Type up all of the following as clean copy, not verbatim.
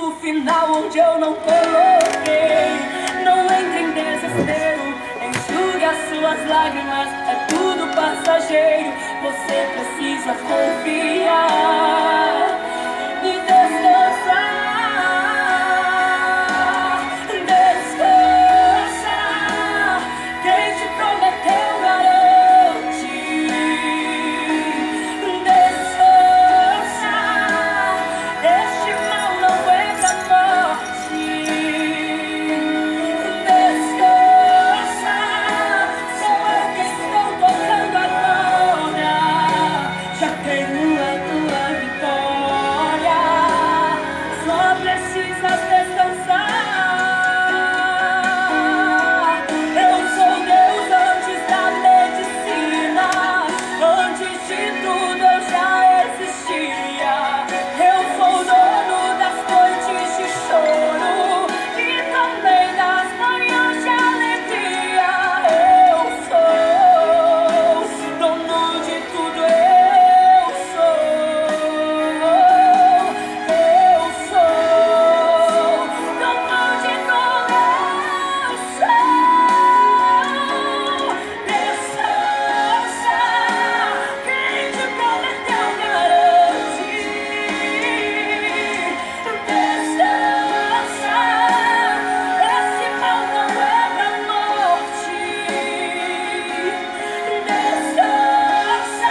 ponto final onde eu não coloquei. Não entre em desespero, enxugue as suas lágrimas, é tudo passageiro. Você precisa confiar e descansar. Descansa, quem te prometeu garante. Descansa, este mal não é pra morte. Descansa, sou eu que estou tocando agora. Já tenho a tua vitória, só precisas descansar. Eu sou Deus antes da medicina, antes de tudo eu já existia. Eu sou dono das noites de choro e também das manhãs de alegria. Eu sou dono de tudo, eu sou dono de tudo, eu sou. Descansa, quem te prometeu garante. Descansa, esse mal não é pra morte. Descansa,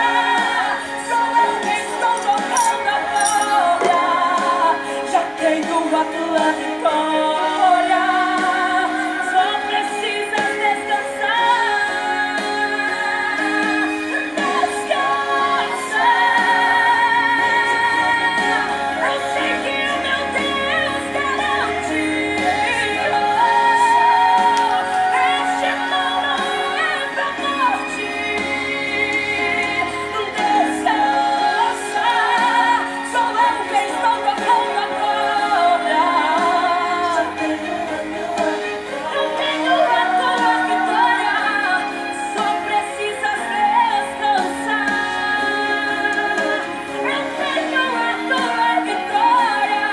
sou eu que estou tocando agora. Já tenho a tua vitória, só precisas descansar. Descansa, eu sei que o meu Deus garante. Este mal não é pra morte. Descansa, sou eu que estou tocando agora. Eu tenho a tua vitória, só precisas descansar. Eu tenho a tua vitória,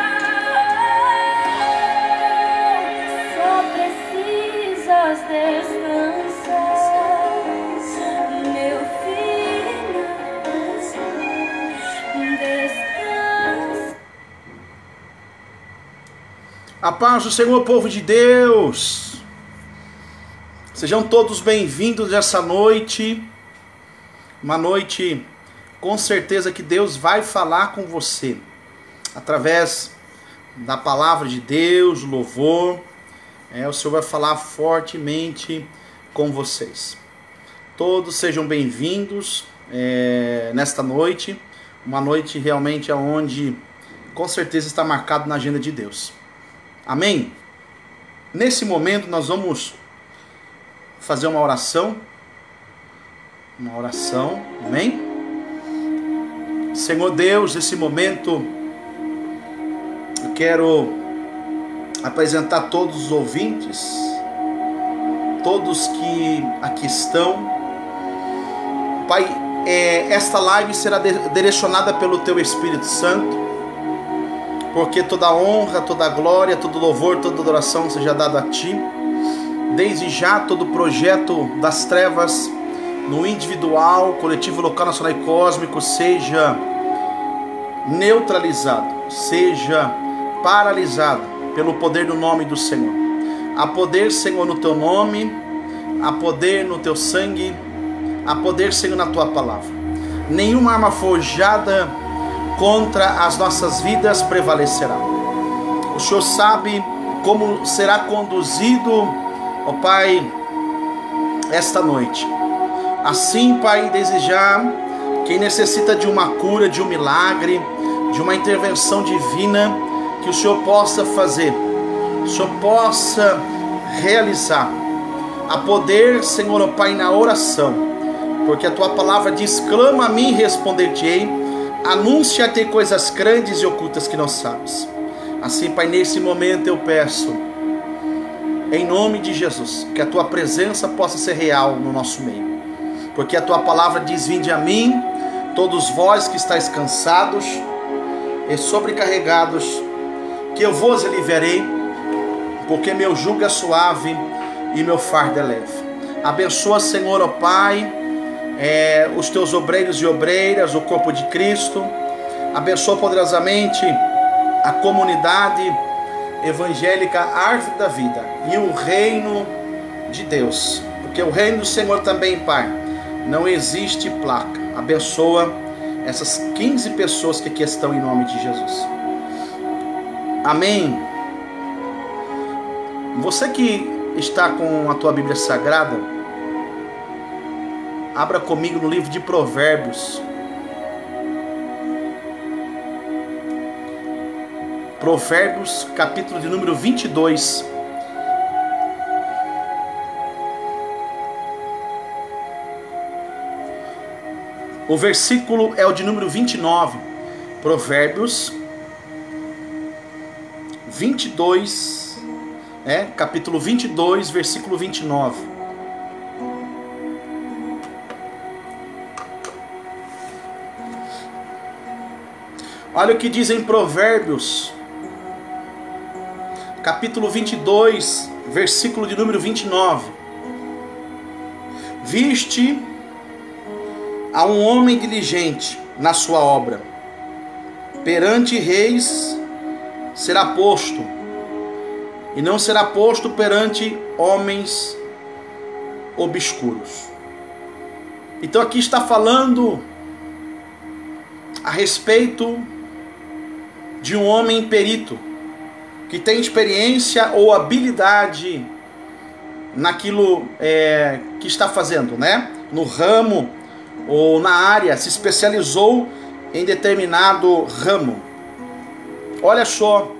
só precisas descansar, meu filho. Descansa. A paz do Senhor, povo de Deus. Sejam todos bem-vindos essa noite. Uma noite, com certeza, que Deus vai falar com você. Através da palavra de Deus, do louvor. O Senhor vai falar fortemente com vocês. Todos sejam bem-vindos nesta noite. Uma noite realmente onde, com certeza, está marcado na agenda de Deus. Amém? Nesse momento nós vamos fazer uma oração. Uma oração, amém? Senhor Deus, nesse momento eu quero apresentar todos os ouvintes, todos que aqui estão. Pai, esta live será direcionada pelo Teu Espírito Santo, porque toda honra, toda glória, todo louvor, toda adoração seja dada a Ti. Desde já todo projeto das trevas no individual, coletivo, local, nacional e cósmico seja neutralizado, seja paralisado pelo poder do nome do Senhor. Há poder, Senhor, no Teu nome, há poder no Teu sangue, há poder, Senhor, na Tua palavra. Nenhuma arma forjada contra as nossas vidas prevalecerá. O Senhor sabe como será conduzido, ó Pai, esta noite. Assim, Pai, desejar quem necessita de uma cura, de um milagre, de uma intervenção divina, que o Senhor possa fazer, o Senhor possa realizar. Há poder, Senhor, ó Pai, na oração, porque a Tua palavra diz: clama a mim e responder-te-ei, anuncia-te coisas grandes e ocultas que não sabes. Assim, Pai, nesse momento eu peço, em nome de Jesus, que a Tua presença possa ser real no nosso meio, porque a Tua palavra diz: vinde a mim, todos vós que estáis cansados e sobrecarregados, que eu vos aliviarei, porque meu jugo é suave e meu fardo é leve. Abençoa, Senhor, ó Pai, os teus obreiros e obreiras, o corpo de Cristo. Abençoa poderosamente a comunidade evangélica Árvore da Vida e o reino de Deus, porque o reino do Senhor também, Pai, não existe placa. Abençoa essas 15 pessoas que aqui estão em nome de Jesus. Amém. Você que está com a tua Bíblia Sagrada, abra comigo no livro de Provérbios. Provérbios, capítulo de número 22. O versículo é o de número 29. Provérbios 22, capítulo 22, versículo 29. Olha o que diz em Provérbios, capítulo 22, versículo de número 29. Viste a um homem diligente na sua obra, perante reis será posto, e não será posto perante homens obscuros. Então aqui está falando a respeito de um homem perito, que tem experiência ou habilidade naquilo que está fazendo, no ramo ou na área, se especializou em determinado ramo. Olha só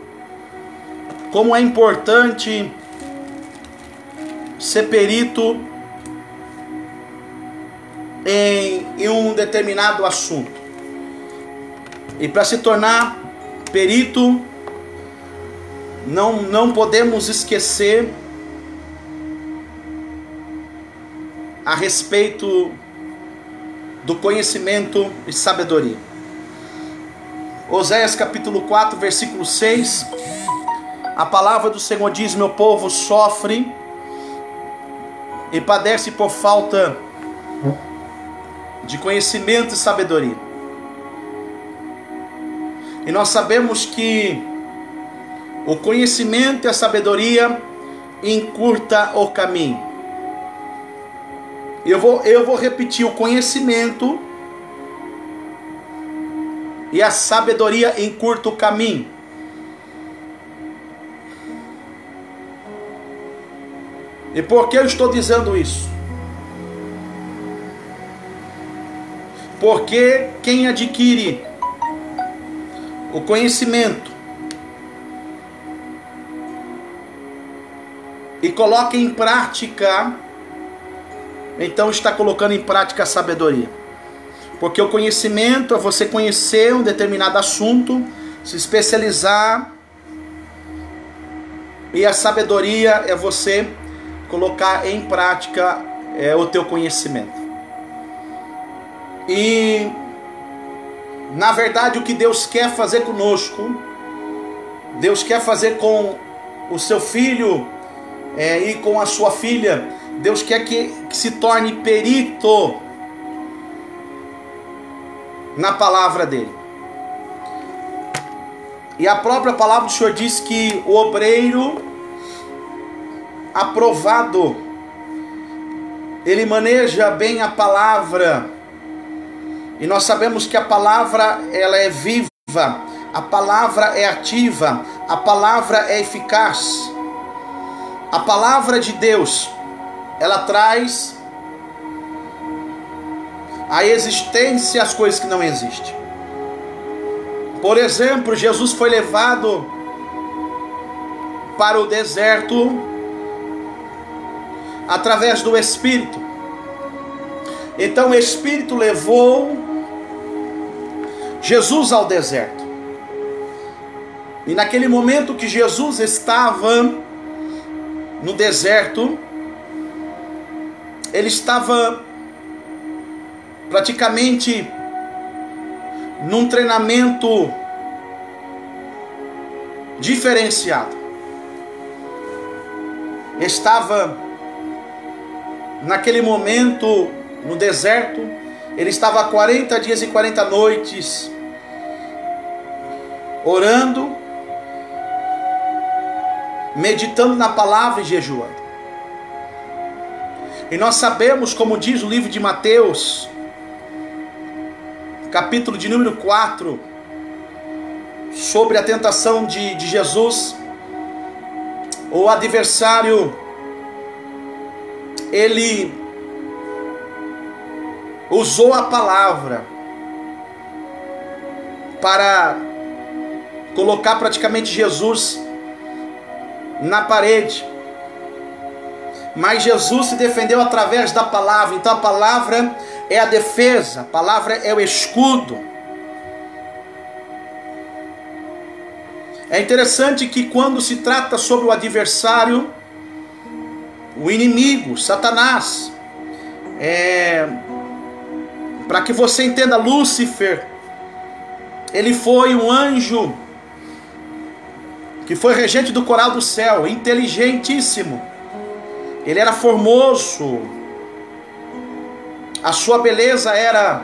como é importante ser perito em um determinado assunto. E para se tornar perito, não podemos esquecer a respeito do conhecimento e sabedoria. Oséias capítulo 4, versículo 6. A palavra do Senhor diz: meu povo sofre e padece por falta de conhecimento e sabedoria. E nós sabemos que o conhecimento e a sabedoria encurta o caminho. Eu vou repetir: o conhecimento e a sabedoria encurta o caminho. E por que eu estou dizendo isso? Porque quem adquire o conhecimento e coloca em prática, então está colocando em prática a sabedoria. Porque o conhecimento é você conhecer um determinado assunto, se especializar, e a sabedoria é você colocar em prática o teu conhecimento. E na verdade o que Deus quer fazer conosco, Deus quer fazer com o seu filho e com a sua filha, Deus quer que se torne perito na palavra dele. E a própria palavra do Senhor diz que o obreiro aprovado, ele maneja bem a palavra. E nós sabemos que a palavra, ela é viva, a palavra é ativa, a palavra é eficaz. A palavra de Deus, ela traz a existência às coisas que não existem. Por exemplo, Jesus foi levado para o deserto através do Espírito. Então o Espírito levou Jesus ao deserto. E naquele momento que Jesus estava no deserto, ele estava praticamente num treinamento diferenciado. Estava naquele momento no deserto, ele estava há 40 dias e 40 noites orando, meditando na palavra e jejuando. E nós sabemos, como diz o livro de Mateus, capítulo de número 4, sobre a tentação de Jesus. O adversário, ele usou a palavra para colocar praticamente Jesus na parede. Mas Jesus se defendeu através da palavra. Então a palavra é a defesa, a palavra é o escudo. É interessante que quando se trata sobre o adversário, o inimigo, Satanás, para que você entenda, Lúcifer, ele foi um anjo que foi regente do coral do céu, inteligentíssimo. Ele era formoso, a sua beleza era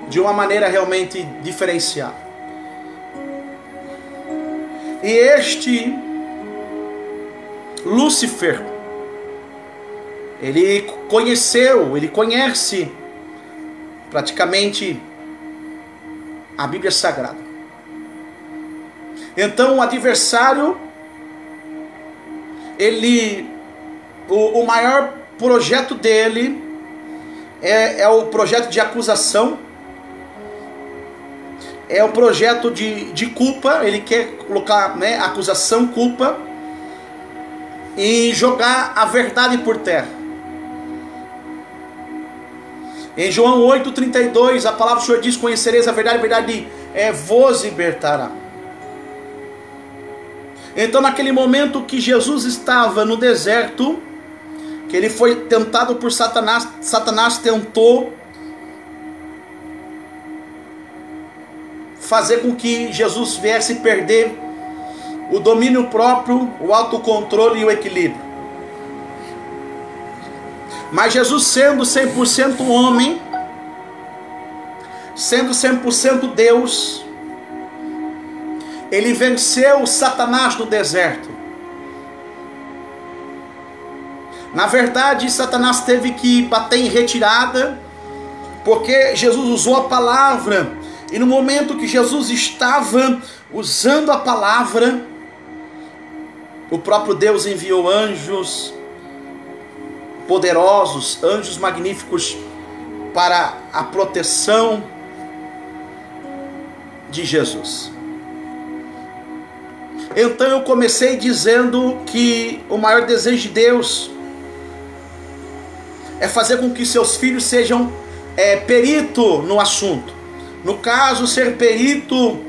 de uma maneira realmente diferenciada. E este Lúcifer, ele conhece praticamente a Bíblia Sagrada. Então o adversário, o maior projeto dele é o projeto de acusação, é o projeto de culpa. Ele quer colocar, acusação, culpa, e jogar a verdade por terra. Em João 8,32, a palavra do Senhor diz: conhecereis a verdade vos libertará. Então naquele momento que Jesus estava no deserto, que ele foi tentado por Satanás, Satanás tentou fazer com que Jesus viesse perder o domínio próprio, o autocontrole e o equilíbrio. Mas Jesus, sendo 100% homem, sendo 100% Deus, ele venceu Satanás no deserto. Na verdade, Satanás teve que bater em retirada, porque Jesus usou a palavra. E no momento que Jesus estava usando a palavra, o próprio Deus enviou anjos poderosos, anjos magníficos, para a proteção de Jesus. Então eu comecei dizendo que o maior desejo de Deus é fazer com que seus filhos sejam perito no assunto. No caso, ser perito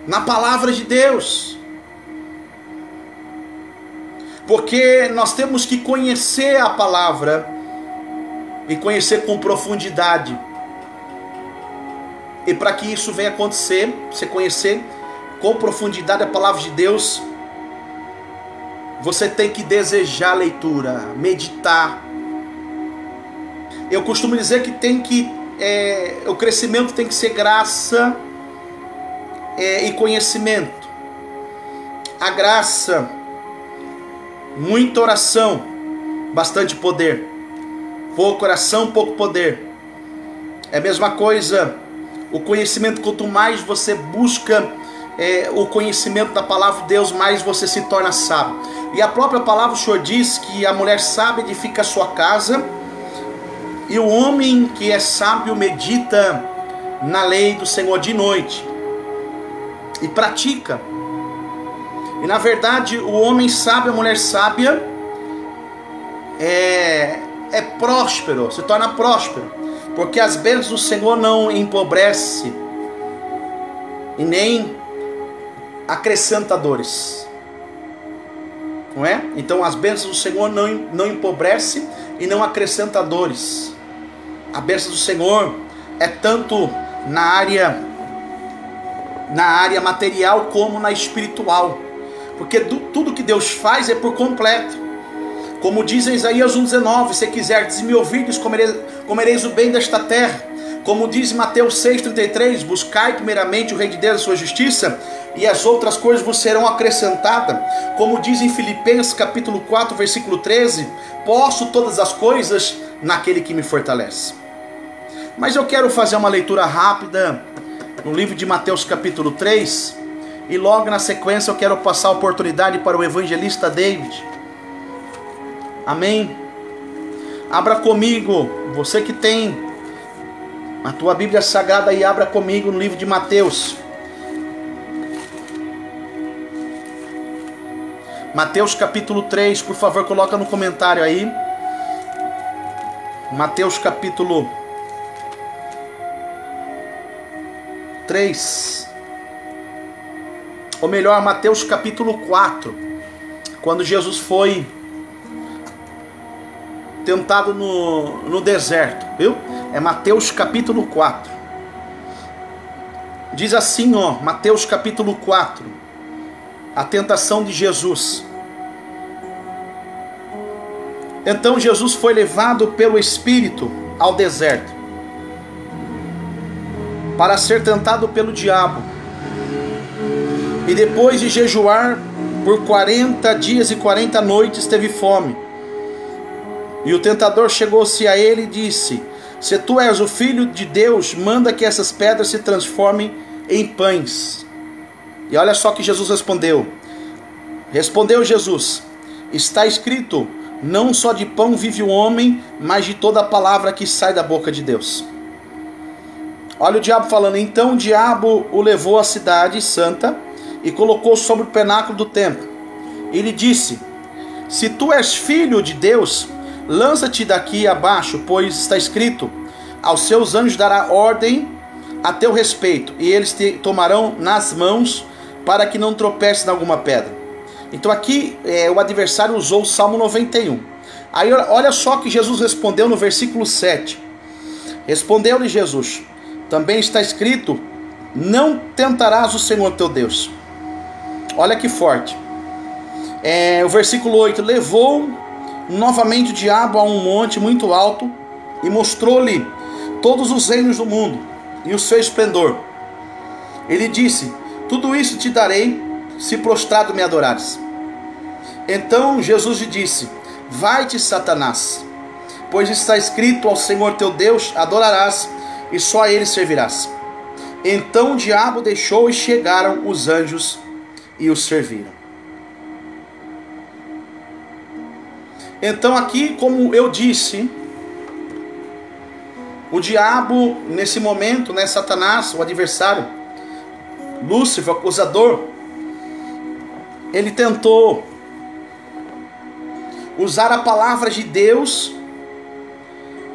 na palavra de Deus. Porque nós temos que conhecer a palavra e conhecer com profundidade. E para que isso venha acontecer, você conhecer com profundidade a palavra de Deus, você tem que desejar a leitura, meditar. Eu costumo dizer que o crescimento tem que ser graça e conhecimento. A graça, muita oração, bastante poder. Pouca oração, pouco poder. É a mesma coisa o conhecimento. Quanto mais você busca o conhecimento da palavra de Deus, mais você se torna sábio. E a própria palavra do Senhor diz que a mulher sábia edifica a sua casa, e o homem que é sábio medita na lei do Senhor de noite e pratica. E na verdade, o homem sábio, a mulher sábia é próspero, se torna próspero, porque as bênçãos do Senhor não empobrece e nem acrescenta dores, não é? Então as bênçãos do Senhor não empobrece e não acrescenta dores. A bênção do Senhor é tanto na área na área material como na espiritual, porque tudo que Deus faz é por completo. Como diz em Isaías 1,19: se quiserdes me ouvirdes, comereis o bem desta terra. Como diz em Mateus 6,33: buscai primeiramente o Rei de Deus e a sua justiça, e as outras coisas vos serão acrescentadas. Como diz em Filipenses capítulo 4, versículo 13: posso todas as coisas naquele que me fortalece. Mas eu quero fazer uma leitura rápida no livro de Mateus capítulo 3, e logo na sequência eu quero passar a oportunidade para o evangelista David. Amém? Abra comigo, você que tem a tua Bíblia Sagrada aí, abra comigo no livro de Mateus. Mateus capítulo 3, por favor, coloca no comentário aí. Mateus capítulo 3. Ou melhor, Mateus capítulo 4. Quando Jesus foi tentado no deserto, viu? É Mateus capítulo 4. Diz assim, ó, Mateus capítulo 4. A tentação de Jesus. Então Jesus foi levado pelo Espírito ao deserto, para ser tentado pelo diabo. E depois de jejuar por 40 dias e 40 noites, teve fome. E o tentador chegou-se a ele e disse: se tu és o Filho de Deus, manda que essas pedras se transformem em pães. E olha só que Jesus respondeu. Respondeu Jesus: está escrito, não só de pão vive o homem, mas de toda a palavra que sai da boca de Deus. Olha o diabo falando. Então o diabo o levou à cidade santa e colocou sobre o penáculo do templo. E lhe disse: se tu és filho de Deus, lança-te daqui abaixo, pois está escrito, aos seus anjos dará ordem a teu respeito, e eles te tomarão nas mãos, para que não tropeces em alguma pedra. Então aqui o adversário usou o Salmo 91. Aí olha só que Jesus respondeu no versículo 7. Respondeu-lhe Jesus: também está escrito, não tentarás o Senhor teu Deus. Olha que forte. O versículo 8: levou novamente o diabo a um monte muito alto e mostrou-lhe todos os reinos do mundo e o seu esplendor. Ele disse: tudo isso te darei, se prostrado me adorares. Então Jesus lhe disse: vai-te, Satanás, pois está escrito, ao Senhor teu Deus adorarás, e só a ele servirás. Então o diabo deixou, e chegaram os anjos e o serviram. Então aqui, como eu disse, o diabo nesse momento, né, Satanás, o adversário, Lúcifer, o acusador, ele tentou usar a palavra de Deus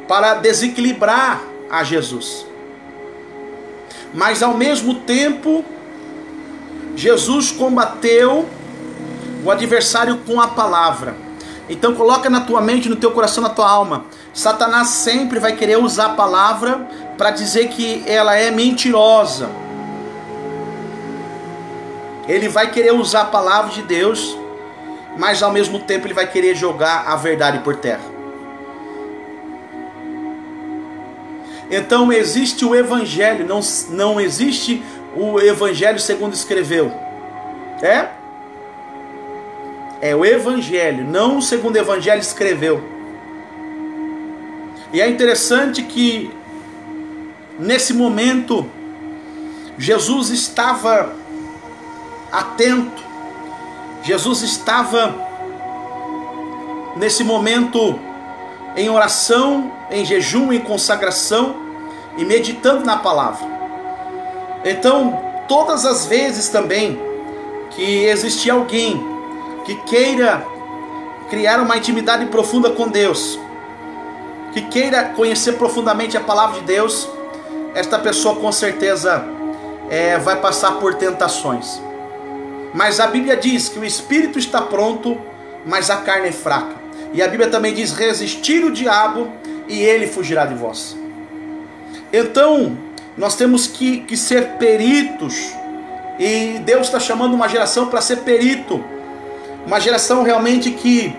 para desequilibrar a Jesus. Mas ao mesmo tempo, Jesus combateu o adversário com a palavra. Então coloca na tua mente, no teu coração, na tua alma. Satanás sempre vai querer usar a palavra para dizer que ela é mentirosa. Ele vai querer usar a palavra de Deus, mas ao mesmo tempo ele vai querer jogar a verdade por terra. Então existe o evangelho, não existe o evangelho segundo escreveu. É o evangelho, não o segundo evangelho escreveu. E é interessante que nesse momento Jesus estava atento. Jesus estava nesse momento em oração, em jejum, em consagração e meditando na palavra. Então, todas as vezes também que existir alguém que queira criar uma intimidade profunda com Deus, que queira conhecer profundamente a palavra de Deus, esta pessoa com certeza vai passar por tentações. Mas a Bíblia diz que o espírito está pronto, mas a carne é fraca. E a Bíblia também diz: resistir o diabo e ele fugirá de vós. Então nós temos que ser peritos E Deus está chamando uma geração para ser perito, uma geração realmente que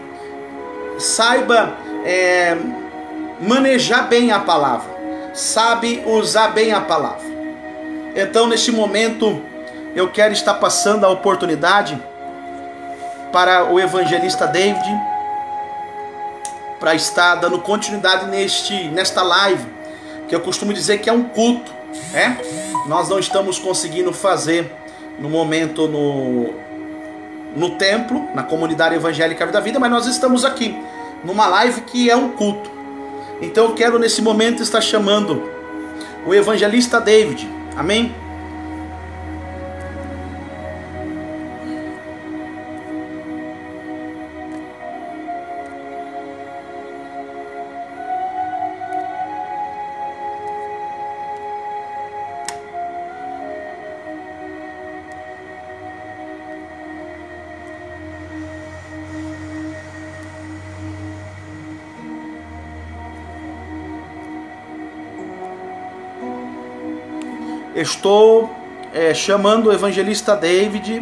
saiba manejar bem a palavra, sabe usar bem a palavra. Então, neste momento, eu quero estar passando a oportunidade para o evangelista David, para estar dando continuidade nesta live, que eu costumo dizer que é um culto, né? Nós não estamos conseguindo fazer no momento no templo, na comunidade evangélica da vida, mas nós estamos aqui numa live que é um culto. Então eu quero nesse momento estar chamando o evangelista David, amém? Estou chamando o evangelista David.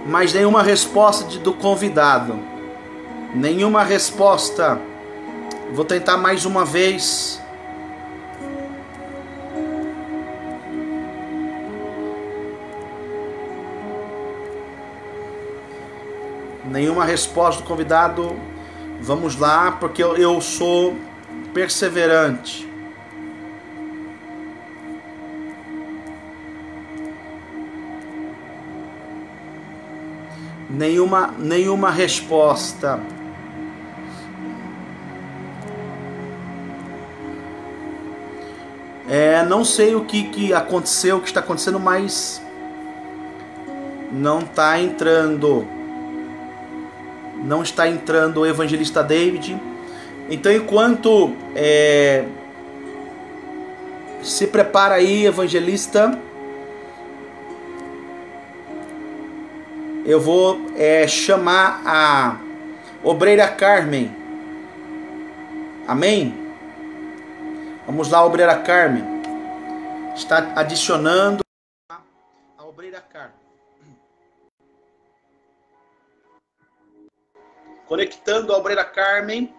Mas nenhuma resposta do convidado. Nenhuma resposta. Vou tentar mais uma vez. Nenhuma resposta do convidado. Vamos lá, porque eu sou perseverante. Nenhuma resposta. Não sei o que aconteceu, o que está acontecendo, mas não está entrando. Não está entrando o evangelista David. Então, enquanto se prepara aí, evangelista, eu vou chamar a obreira Carmen. Amém? Vamos lá, obreira Carmen. Está adicionando a obreira Carmen. Conectando a obreira Carmen.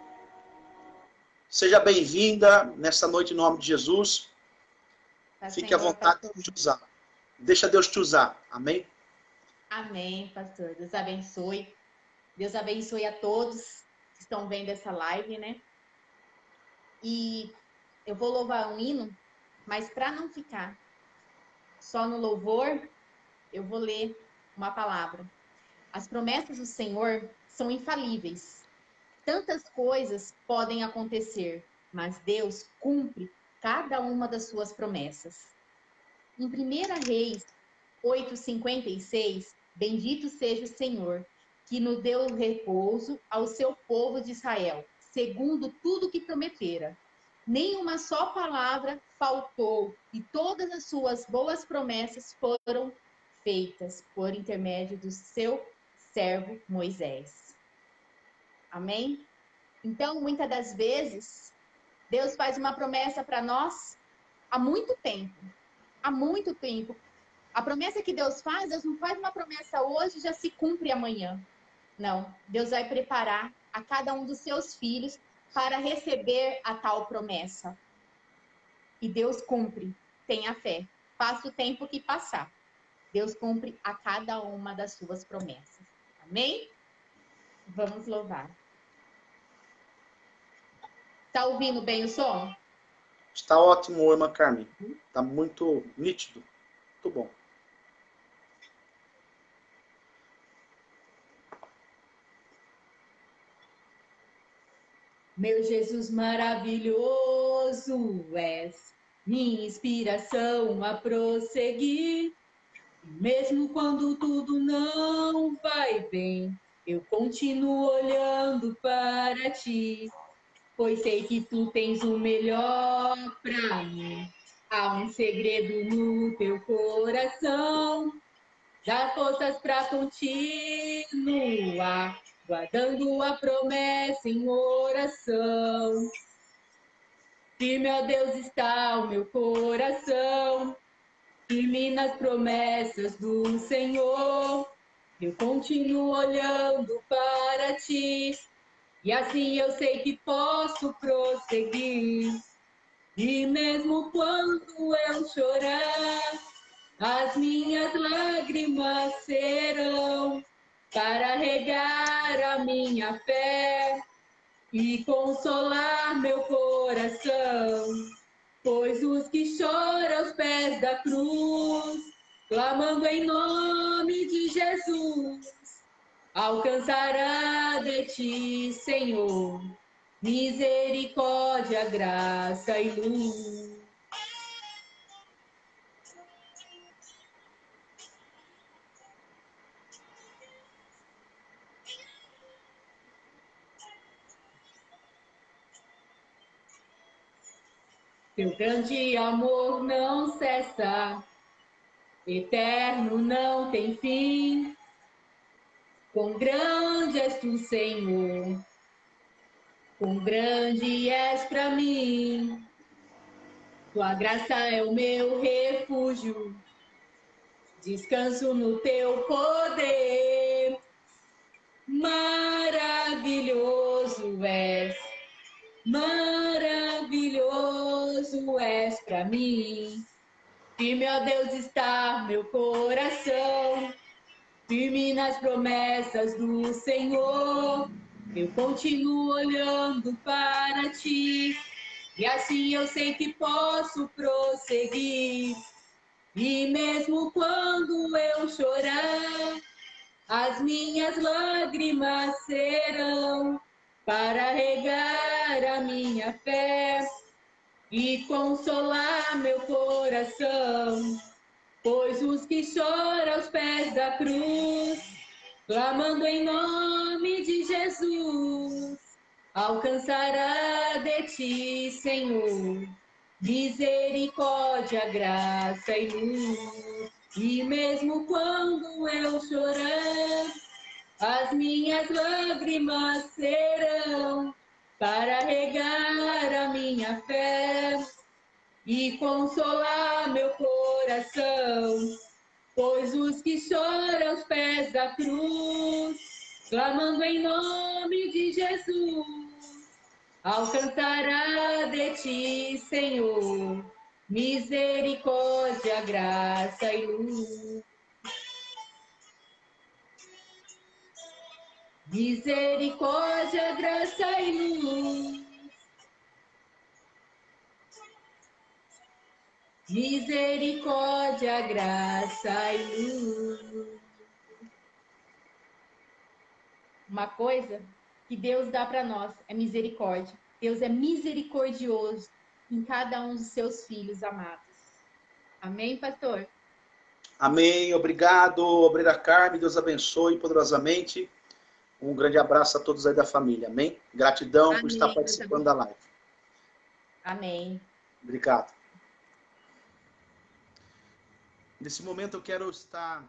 Seja bem-vinda nessa noite em nome de Jesus. Fique à vontade de te usar. Deixa Deus te usar. Amém? Amém, pastor. Deus abençoe. Deus abençoe a todos que estão vendo essa live, né? E eu vou louvar um hino, mas para não ficar só no louvor, eu vou ler uma palavra. As promessas do Senhor são infalíveis. Tantas coisas podem acontecer, mas Deus cumpre cada uma das suas promessas. Em 1 Reis 8:56, bendito seja o Senhor, que nos deu repouso ao seu povo de Israel, segundo tudo que prometera. Nenhuma só palavra faltou, e todas as suas boas promessas foram feitas por intermédio do seu servo Moisés. Amém? Então, muitas das vezes, Deus faz uma promessa para nós há muito tempo. Há muito tempo. A promessa que Deus não faz uma promessa hoje e já se cumpre amanhã. Não. Deus vai preparar a cada um dos seus filhos para receber a tal promessa. E Deus cumpre. Tenha fé. Passa o tempo que passar. Deus cumpre a cada uma das suas promessas. Amém? Vamos louvar. Está ouvindo bem o som? Está ótimo, irmã Carmen. Está muito nítido. Muito bom. Meu Jesus maravilhoso, és minha inspiração a prosseguir. Mesmo quando tudo não vai bem, eu continuo olhando para ti, pois sei que tu tens o melhor para mim. Há um segredo no teu coração, dá forças para continuar. guardando a promessa em oração. Firme, ó Deus, está o meu coração, firme nas promessas do Senhor. Eu continuo olhando para ti, e assim eu sei que posso prosseguir. E mesmo quando eu chorar, as minhas lágrimas serão para regar a minha fé e consolar meu coração. Pois os que choram aos pés da cruz, clamando em nome de Jesus, alcançará de ti, Senhor, misericórdia, graça e luz. Teu grande amor não cessa, eterno não tem fim. Quão grande és tu, Senhor, quão grande és para mim. Tua graça é o meu refúgio, descanso no teu poder. Maravilhoso és para mim. Firme, ó Deus, está meu coração, firme nas promessas do Senhor. Eu continuo olhando para ti, e assim eu sei que posso prosseguir. E mesmo quando eu chorar, as minhas lágrimas serão para regar a minha fé e consolar meu coração. Pois os que choram aos pés da cruz, clamando em nome de Jesus, alcançará de ti, Senhor, misericórdia, graça e luz. E mesmo quando eu chorar, as minhas lágrimas serão para regar a minha fé e consolar meu coração. Pois os que choram aos pés da cruz, clamando em nome de Jesus, alcançará de ti, Senhor, misericórdia, graça e luz. Misericórdia, graça e luz. Misericórdia, graça e luz. Uma coisa que Deus dá para nós é misericórdia. Deus é misericordioso em cada um dos seus filhos amados. Amém, pastor? Amém. Obrigado, obrigado, Carmen. Deus abençoe poderosamente. Um grande abraço a todos aí da família. Amém? Gratidão por estar participando da live. Amém. Obrigado. Nesse momento eu quero estar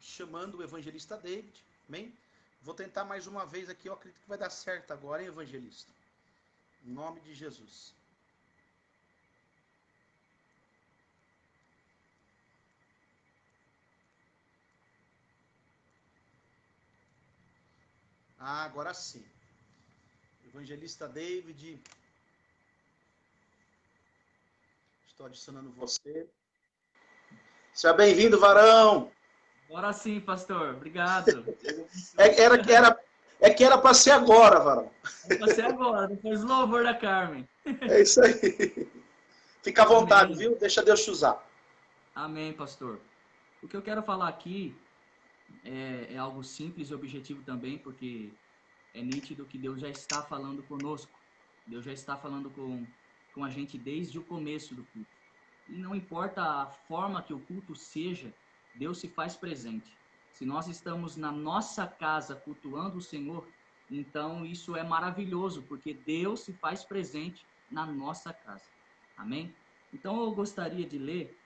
chamando o evangelista David. Amém? Vou tentar mais uma vez aqui. Eu acredito que vai dar certo agora, hein, evangelista? Em nome de Jesus. Ah, agora sim. Evangelista David. Estou adicionando você. Seja bem-vindo, varão. Agora sim, pastor. Obrigado. É que era para ser agora, varão. É para ser agora, depois do louvor da Carmen. É isso aí. Fica à vontade, Amém. viu? Deixa Deus te usar. Amém, pastor. O que eu quero falar aqui é algo simples e objetivo também, porque é nítido que Deus já está falando conosco. Deus já está falando com a gente desde o começo do culto. E não importa a forma que o culto seja, Deus se faz presente. Se nós estamos na nossa casa cultuando o Senhor, então isso é maravilhoso, porque Deus se faz presente na nossa casa. Amém? Então eu gostaria de ler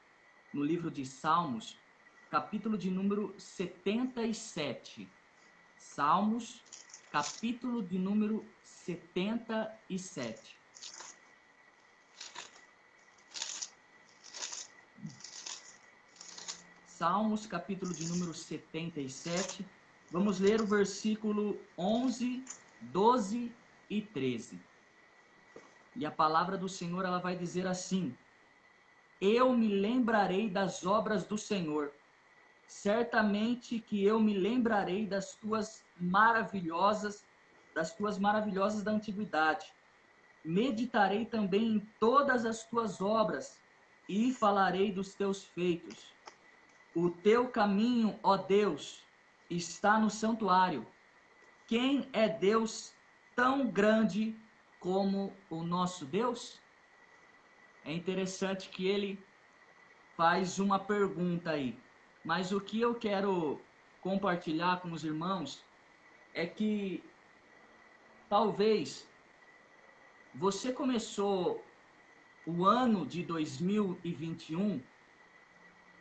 no livro de Salmos, capítulo de número 77. Salmos, capítulo de número 77. Salmos, capítulo de número 77. Vamos ler o versículo 11, 12 e 13. E a palavra do Senhor, ela vai dizer assim: Eu me lembrarei das obras do Senhor. Certamente que eu me lembrarei das tuas maravilhosas da antiguidade. Meditarei também em todas as tuas obras e falarei dos teus feitos. O teu caminho, ó Deus, está no santuário. Quem é Deus tão grande como o nosso Deus? É interessante que ele faz uma pergunta aí. Mas o que eu quero compartilhar com os irmãos é que talvez você começou o ano de 2021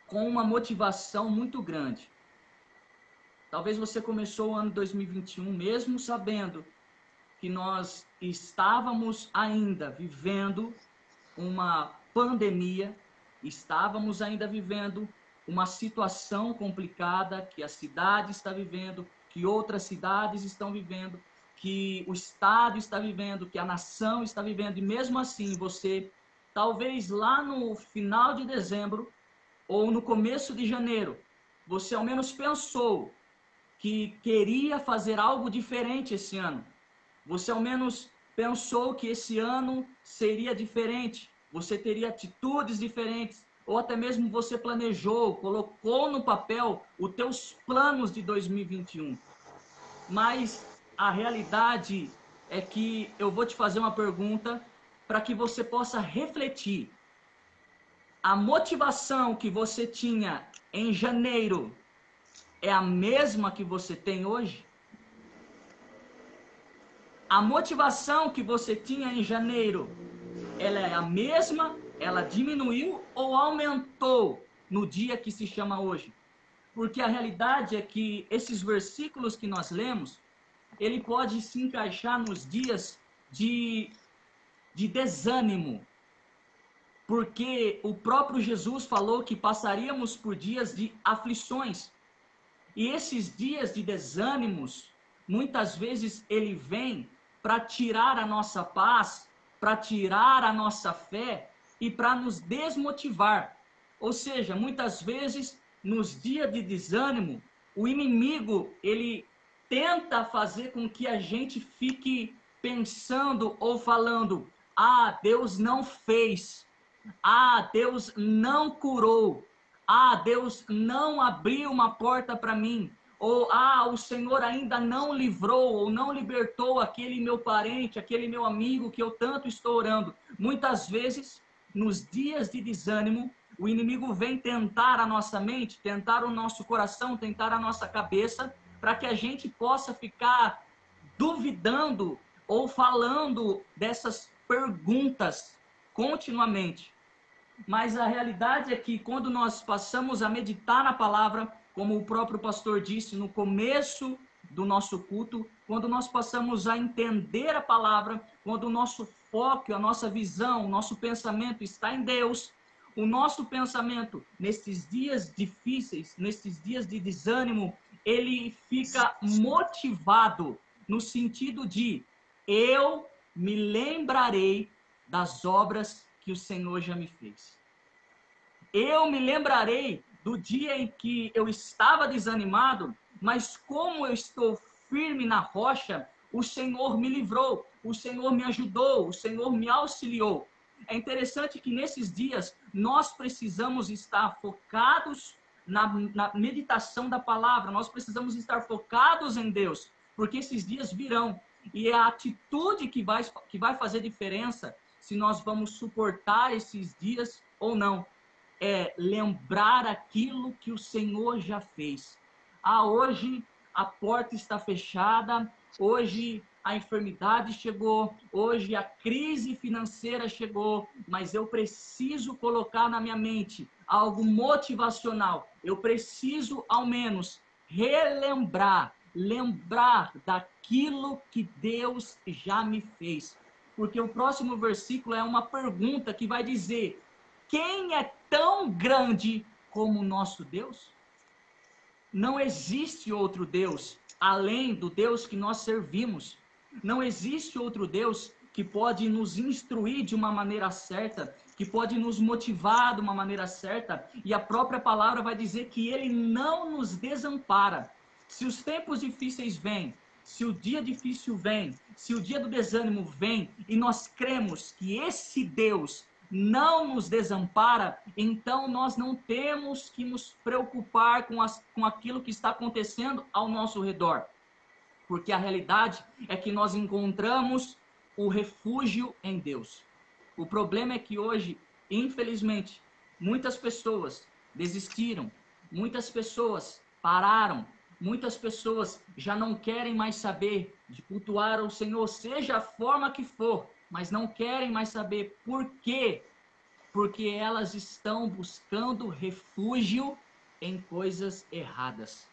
com uma motivação muito grande. Talvez você começou o ano 2021 mesmo sabendo que nós estávamos ainda vivendo uma pandemia, estávamos ainda vivendo uma situação complicada que a cidade está vivendo, que outras cidades estão vivendo, que o Estado está vivendo, que a nação está vivendo, e mesmo assim você, talvez lá no final de dezembro ou no começo de janeiro, você ao menos pensou que queria fazer algo diferente esse ano. Você ao menos pensou que esse ano seria diferente, você teria atitudes diferentes, ou até mesmo você planejou, colocou no papel os teus planos de 2021. Mas a realidade é que eu vou te fazer uma pergunta para que você possa refletir. A motivação que você tinha em janeiro é a mesma que você tem hoje? A motivação que você tinha em janeiro, ela é a mesma, ela diminuiu ou aumentou no dia que se chama hoje? Porque a realidade é que esses versículos que nós lemos, ele pode se encaixar nos dias de desânimo. Porque o próprio Jesus falou que passaríamos por dias de aflições. E esses dias de desânimos, muitas vezes ele vem para tirar a nossa paz, para tirar a nossa fé e para nos desmotivar. Ou seja, muitas vezes, nos dias de desânimo, o inimigo, ele tenta fazer com que a gente fique pensando ou falando: ah, Deus não fez, ah, Deus não curou, ah, Deus não abriu uma porta para mim, ou ah, o Senhor ainda não livrou ou não libertou aquele meu parente, aquele meu amigo que eu tanto estou orando. Muitas vezes, nos dias de desânimo, o inimigo vem tentar a nossa mente, tentar o nosso coração, tentar a nossa cabeça, para que a gente possa ficar duvidando ou falando dessas perguntas continuamente. Mas a realidade é que quando nós passamos a meditar na palavra, como o próprio pastor disse no começo do nosso culto, quando nós passamos a entender a palavra, quando o nosso foco, a nossa visão, o nosso pensamento está em Deus, o nosso pensamento nesses dias difíceis, nesses dias de desânimo, ele fica motivado no sentido de: eu me lembrarei das obras que o Senhor já me fez. Eu me lembrarei do dia em que eu estava desanimado, mas como eu estou firme na rocha, o Senhor me livrou, o Senhor me ajudou, o Senhor me auxiliou. É interessante que nesses dias nós precisamos estar focados na meditação da palavra, nós precisamos estar focados em Deus, porque esses dias virão, e é a atitude que vai fazer diferença se nós vamos suportar esses dias ou não. É lembrar aquilo que o Senhor já fez. Ah, hoje a porta está fechada, hoje a enfermidade chegou, hoje a crise financeira chegou, mas eu preciso colocar na minha mente algo motivacional. Eu preciso, ao menos, relembrar lembrar daquilo que Deus já me fez. Porque o próximo versículo é uma pergunta que vai dizer: quem é tão grande como o nosso Deus? Não existe outro Deus além do Deus que nós servimos. Não existe outro Deus que pode nos instruir de uma maneira certa, que pode nos motivar de uma maneira certa, e a própria palavra vai dizer que Ele não nos desampara. Se os tempos difíceis vêm, se o dia difícil vem, se o dia do desânimo vem, e nós cremos que esse Deus não nos desampara, então nós não temos que nos preocupar com aquilo que está acontecendo ao nosso redor. Porque a realidade é que nós encontramos o refúgio em Deus. O problema é que hoje, infelizmente, muitas pessoas desistiram, muitas pessoas pararam, muitas pessoas já não querem mais saber de cultuar o Senhor, seja a forma que for, mas não querem mais saber por quê. Porque elas estão buscando refúgio em coisas erradas.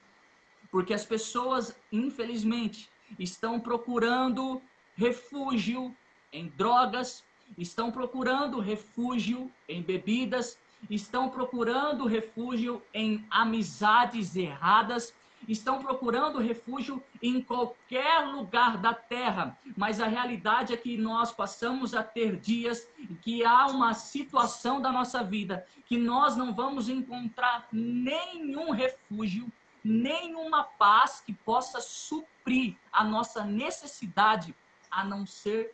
Porque as pessoas, infelizmente, estão procurando refúgio em drogas, estão procurando refúgio em bebidas, estão procurando refúgio em amizades erradas, estão procurando refúgio em qualquer lugar da terra, mas a realidade é que nós passamos a ter dias em que há uma situação da nossa vida que nós não vamos encontrar nenhum refúgio, nenhuma paz que possa suprir a nossa necessidade, a não ser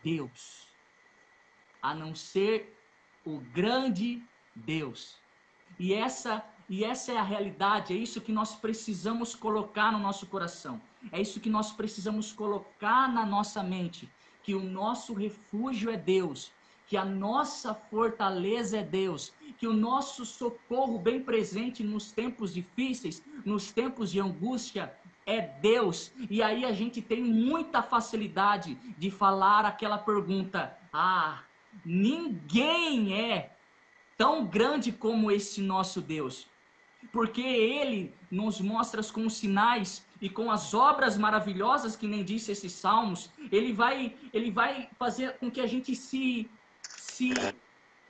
Deus, a não ser o grande Deus. E essa é a realidade, é isso que nós precisamos colocar no nosso coração, é isso que nós precisamos colocar na nossa mente, que o nosso refúgio é Deus, que a nossa fortaleza é Deus, que o nosso socorro bem presente nos tempos difíceis, nos tempos de angústia, é Deus. E aí a gente tem muita facilidade de falar aquela pergunta: ninguém é tão grande como esse nosso Deus. Porque Ele nos mostra com os sinais e com as obras maravilhosas, que nem disse esses salmos, Ele vai fazer com que a gente se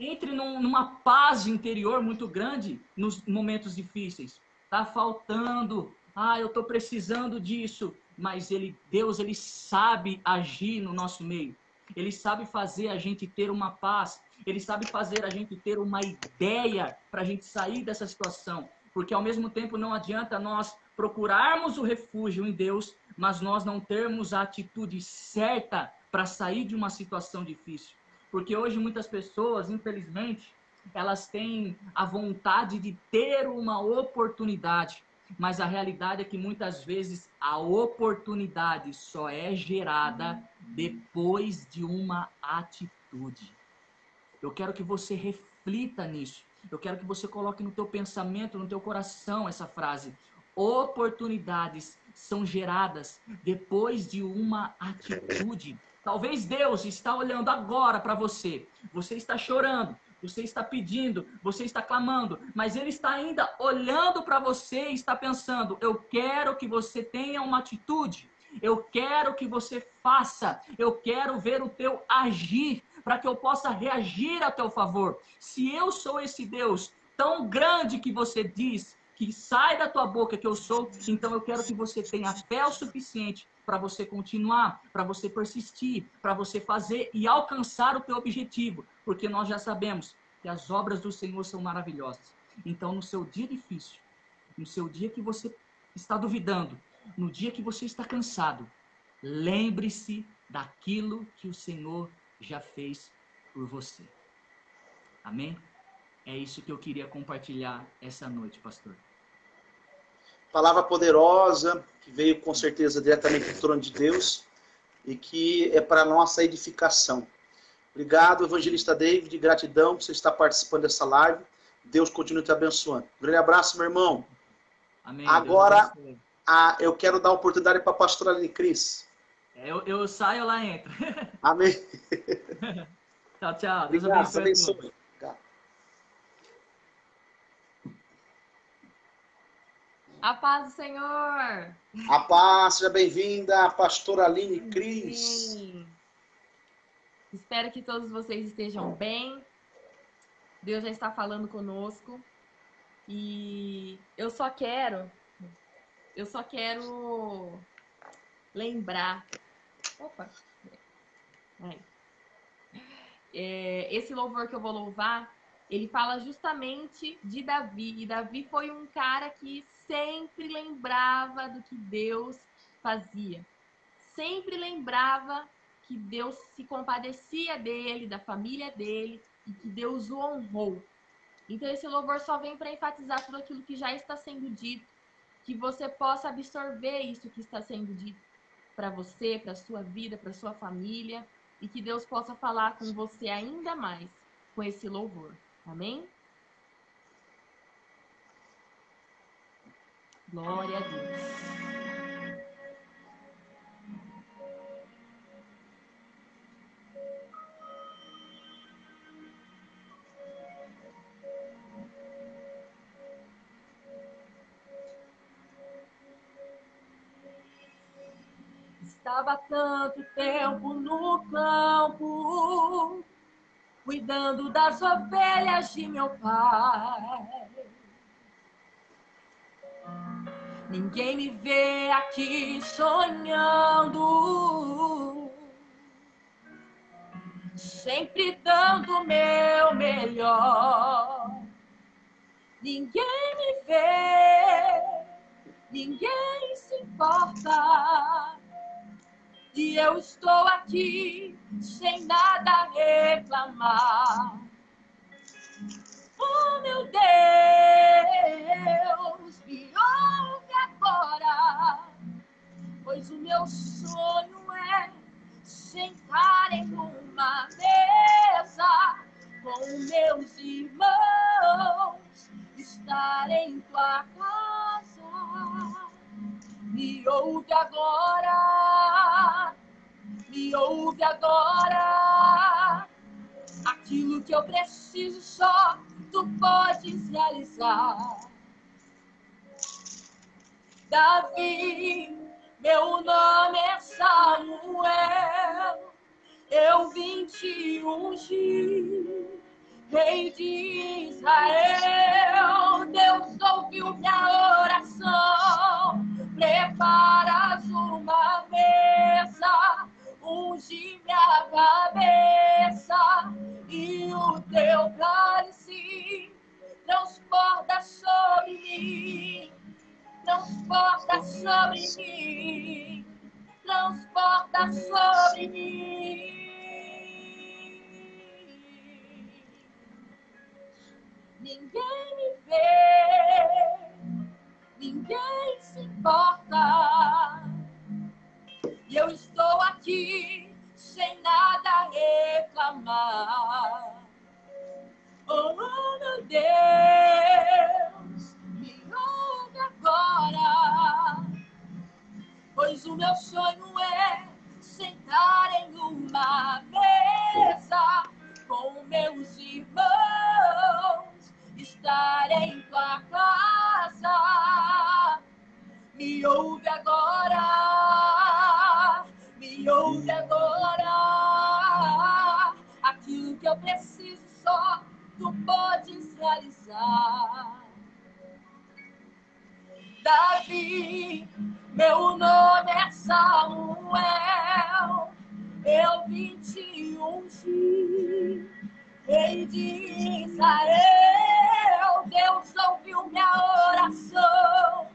entre numa paz interior muito grande nos momentos difíceis. Tá faltando, eu estou precisando disso, mas Deus, Ele sabe agir no nosso meio. Ele sabe fazer a gente ter uma paz, Ele sabe fazer a gente ter uma ideia para a gente sair dessa situação. Porque ao mesmo tempo não adianta nós procurarmos o refúgio em Deus, mas nós não termos a atitude certa para sair de uma situação difícil. Porque hoje muitas pessoas, infelizmente, elas têm a vontade de ter uma oportunidade, mas a realidade é que muitas vezes a oportunidade só é gerada depois de uma atitude. Eu quero que você reflita nisso. Eu quero que você coloque no teu pensamento, no teu coração essa frase. Oportunidades são geradas depois de uma atitude. Talvez Deus está olhando agora para você. Você está chorando, você está pedindo, você está clamando, mas Ele está ainda olhando para você e está pensando: eu quero que você tenha uma atitude. Eu quero que você faça. Eu quero ver o teu agir, para que eu possa reagir a teu favor. Se eu sou esse Deus tão grande que você diz, que sai da tua boca que eu sou, então eu quero que você tenha fé o suficiente para você continuar, para você persistir, para você fazer e alcançar o teu objetivo, porque nós já sabemos que as obras do Senhor são maravilhosas. Então, no seu dia difícil, no seu dia que você está duvidando, no dia que você está cansado, lembre-se daquilo que o Senhor já fez por você. Amém? É isso que eu queria compartilhar essa noite, pastor. Palavra poderosa, que veio com certeza diretamente do trono de Deus e que é para nossa edificação. Obrigado, evangelista David, gratidão por você estar participando dessa live. Deus continue te abençoando. Um grande abraço, meu irmão. Amém. Agora, eu quero dar oportunidade para a pastora Aline Cris. Eu saio, ela entra. Amém. Tchau, tchau. Deus A paz do Senhor. A paz, seja bem-vinda, pastora Aline Cris. Sim. Espero que todos vocês estejam bem. Deus já está falando conosco. E eu só quero lembrar. Opa! Aí. Esse louvor que eu vou louvar, ele fala justamente de Davi. E Davi foi um cara que sempre lembrava do que Deus fazia. Sempre lembrava que Deus se compadecia dele, da família dele, e que Deus o honrou. Então esse louvor só vem para enfatizar tudo aquilo que já está sendo dito, que você possa absorver isso que está sendo dito para você, para sua vida, para sua família, e que Deus possa falar com você ainda mais com esse louvor. Amém? Glória a Deus. Estava tanto tempo no campo, cuidando das ovelhas de meu pai. Ninguém me vê aqui sonhando, sempre dando o meu melhor. Ninguém me vê, ninguém se importa. E eu estou aqui sem nada reclamar. Oh, meu Deus, me ouve agora, pois o meu sonho é sentar em uma mesa com meus irmãos, estar em tua casa. Me ouve agora, me ouve agora. Aquilo que eu preciso só tu podes realizar. Davi, meu nome é Samuel, eu vim te ungir, Rei de Israel. Deus ouviu minha oração, preparas uma mesa, unge minha cabeça e o teu cálice transporta sobre mim, transporta sobre mim, transporta sobre mim. Ninguém me vê, ninguém se importa. E eu estou aqui sem nada reclamar. Oh, meu Deus, me ouve agora, pois o meu sonho é sentar em uma mesa com meus irmãos, estar em tua casa. Me ouve agora, me ouve agora. Aquilo que eu preciso só tu podes realizar. Davi, meu nome é Samuel, eu vim te ungir, Rei de Israel. Deus ouviu minha oração,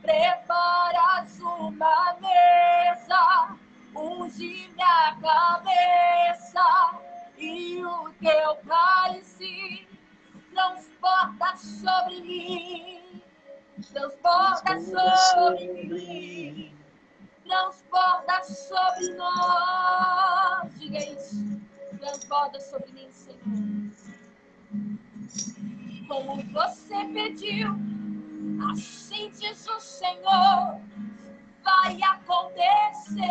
preparas uma mesa, unge minha cabeça e o teu cálice transporta sobre mim, transporta sobre mim, transporta sobre nós. Diga isso, transporta sobre mim, Senhor. Como você pediu, assim diz o Senhor, vai acontecer.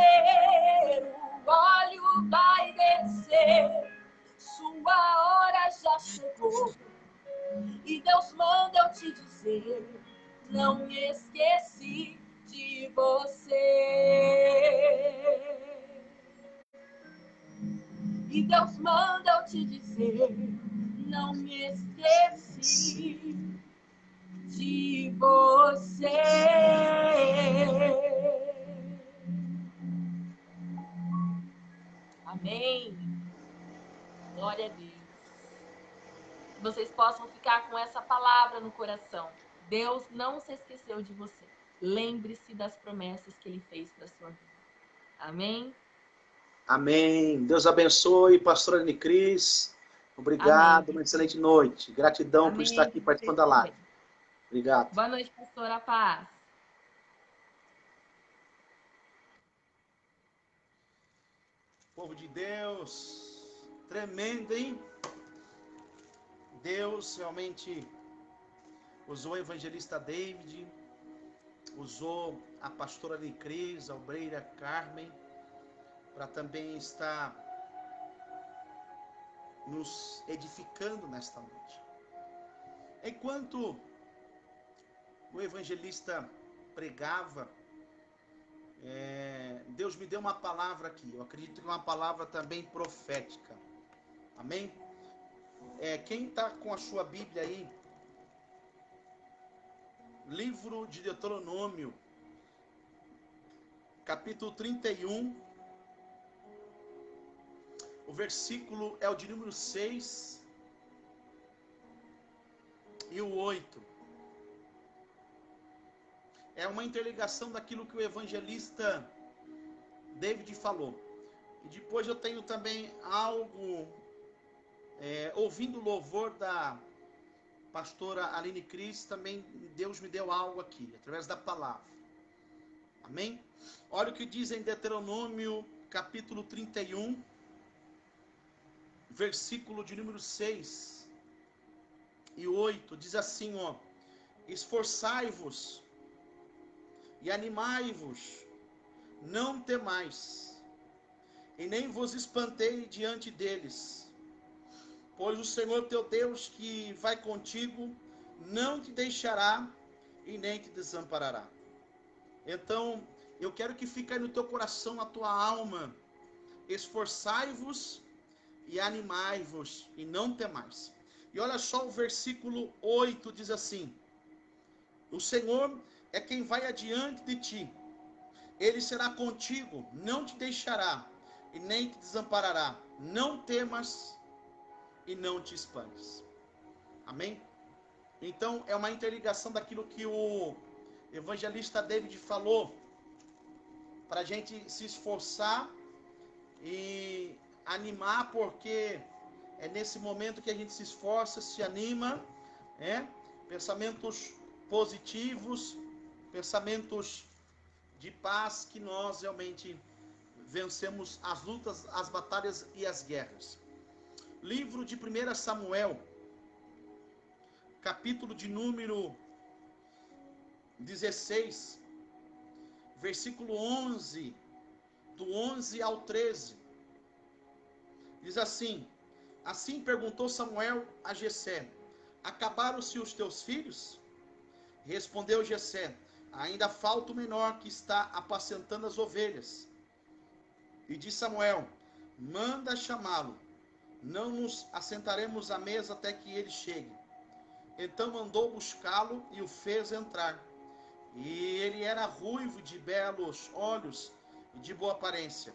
O óleo vai descer, sua hora já chegou. E Deus manda eu te dizer, não me esqueci de você. E Deus manda eu te dizer, não me esqueci de você. Amém. Glória a Deus. Que vocês possam ficar com essa palavra no coração. Deus não se esqueceu de você. Lembre-se das promessas que Ele fez para sua vida. Amém? Amém. Deus abençoe, pastora Aline Cris. Obrigado, Amém. uma excelente noite. Gratidão por Amém. estar aqui participando da live. Obrigado. Boa noite, pastora. Paz. Povo de Deus, tremendo, hein? Deus realmente usou o evangelista David, usou a pastora Aline Cris, a obreira Carmen, para também estar nos edificando nesta noite. Enquanto o evangelista pregava, Deus me deu uma palavra aqui. Eu acredito que é uma palavra também profética. Amém? Quem está com a sua Bíblia aí, livro de Deuteronômio, capítulo 31, o versículo é o de número 6 e o 8. É uma interligação daquilo que o evangelista David falou. E depois eu tenho também algo, ouvindo o louvor da pastora Aline Cris, também Deus me deu algo aqui, através da palavra. Amém? Olha o que diz em Deuteronômio, capítulo 31, versículo de número 6 e 8. Diz assim, ó: esforçai-vos e animai-vos, não temais, e nem vos espantei diante deles, pois o Senhor teu Deus que vai contigo não te deixará e nem te desamparará. Então, eu quero que fique aí no teu coração, na tua alma: esforçai-vos e animai-vos, e não temais. E olha só o versículo 8, diz assim: o Senhor é quem vai adiante de ti, Ele será contigo, não te deixará e nem te desamparará. Não temas e não te espantes. Amém? Então é uma interligação daquilo que o evangelista David falou, para a gente se esforçar e animar, porque é nesse momento que a gente se esforça, se anima, pensamentos positivos, pensamentos de paz, que nós realmente vencemos as lutas, as batalhas e as guerras. Livro de 1 Samuel, capítulo de número 16, versículo 11, do 11 ao 13, diz assim: assim perguntou Samuel a Jessé: acabaram-se os teus filhos? Respondeu Jessé: ainda falta o menor que está apacentando as ovelhas. E disse Samuel: manda chamá-lo, não nos assentaremos à mesa até que ele chegue. Então mandou buscá-lo e o fez entrar. E ele era ruivo, de belos olhos e de boa aparência.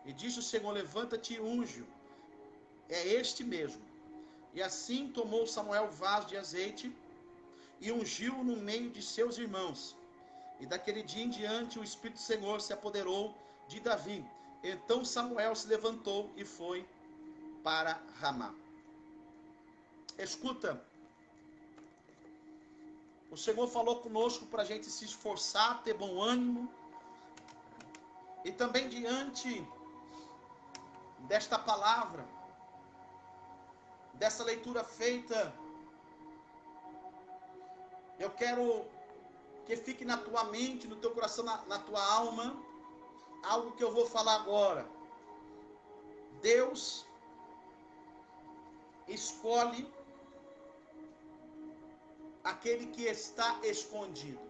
E disse o Senhor: levanta-te e unge-o, é este mesmo. E assim tomou Samuel vaso de azeite e ungiu-o no meio de seus irmãos. E daquele dia em diante o Espírito do Senhor se apoderou de Davi. Então Samuel se levantou e foi para Ramá. Escuta, o Senhor falou conosco para a gente se esforçar, ter bom ânimo. E também diante desta palavra, dessa leitura feita, eu quero que fique na tua mente, no teu coração, na tua alma, algo que eu vou falar agora. Deus escolhe aquele que está escondido.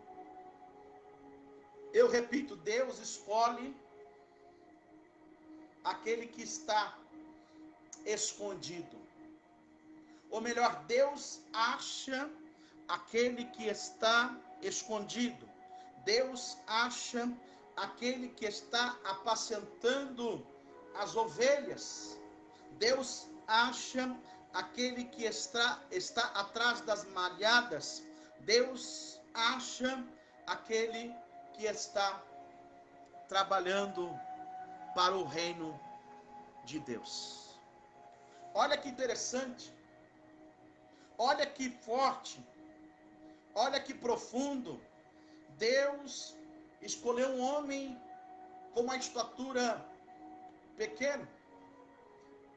Eu repito, Deus escolhe aquele que está escondido. Ou melhor, Deus acha aquele que está escondido. Deus acha aquele que está apacentando as ovelhas. Deus acha aquele que está atrás das malhadas. Deus acha aquele que está trabalhando para o reino de Deus. Olha que interessante. Olha que forte. Olha que profundo. Deus escolheu um homem com uma estatura pequena,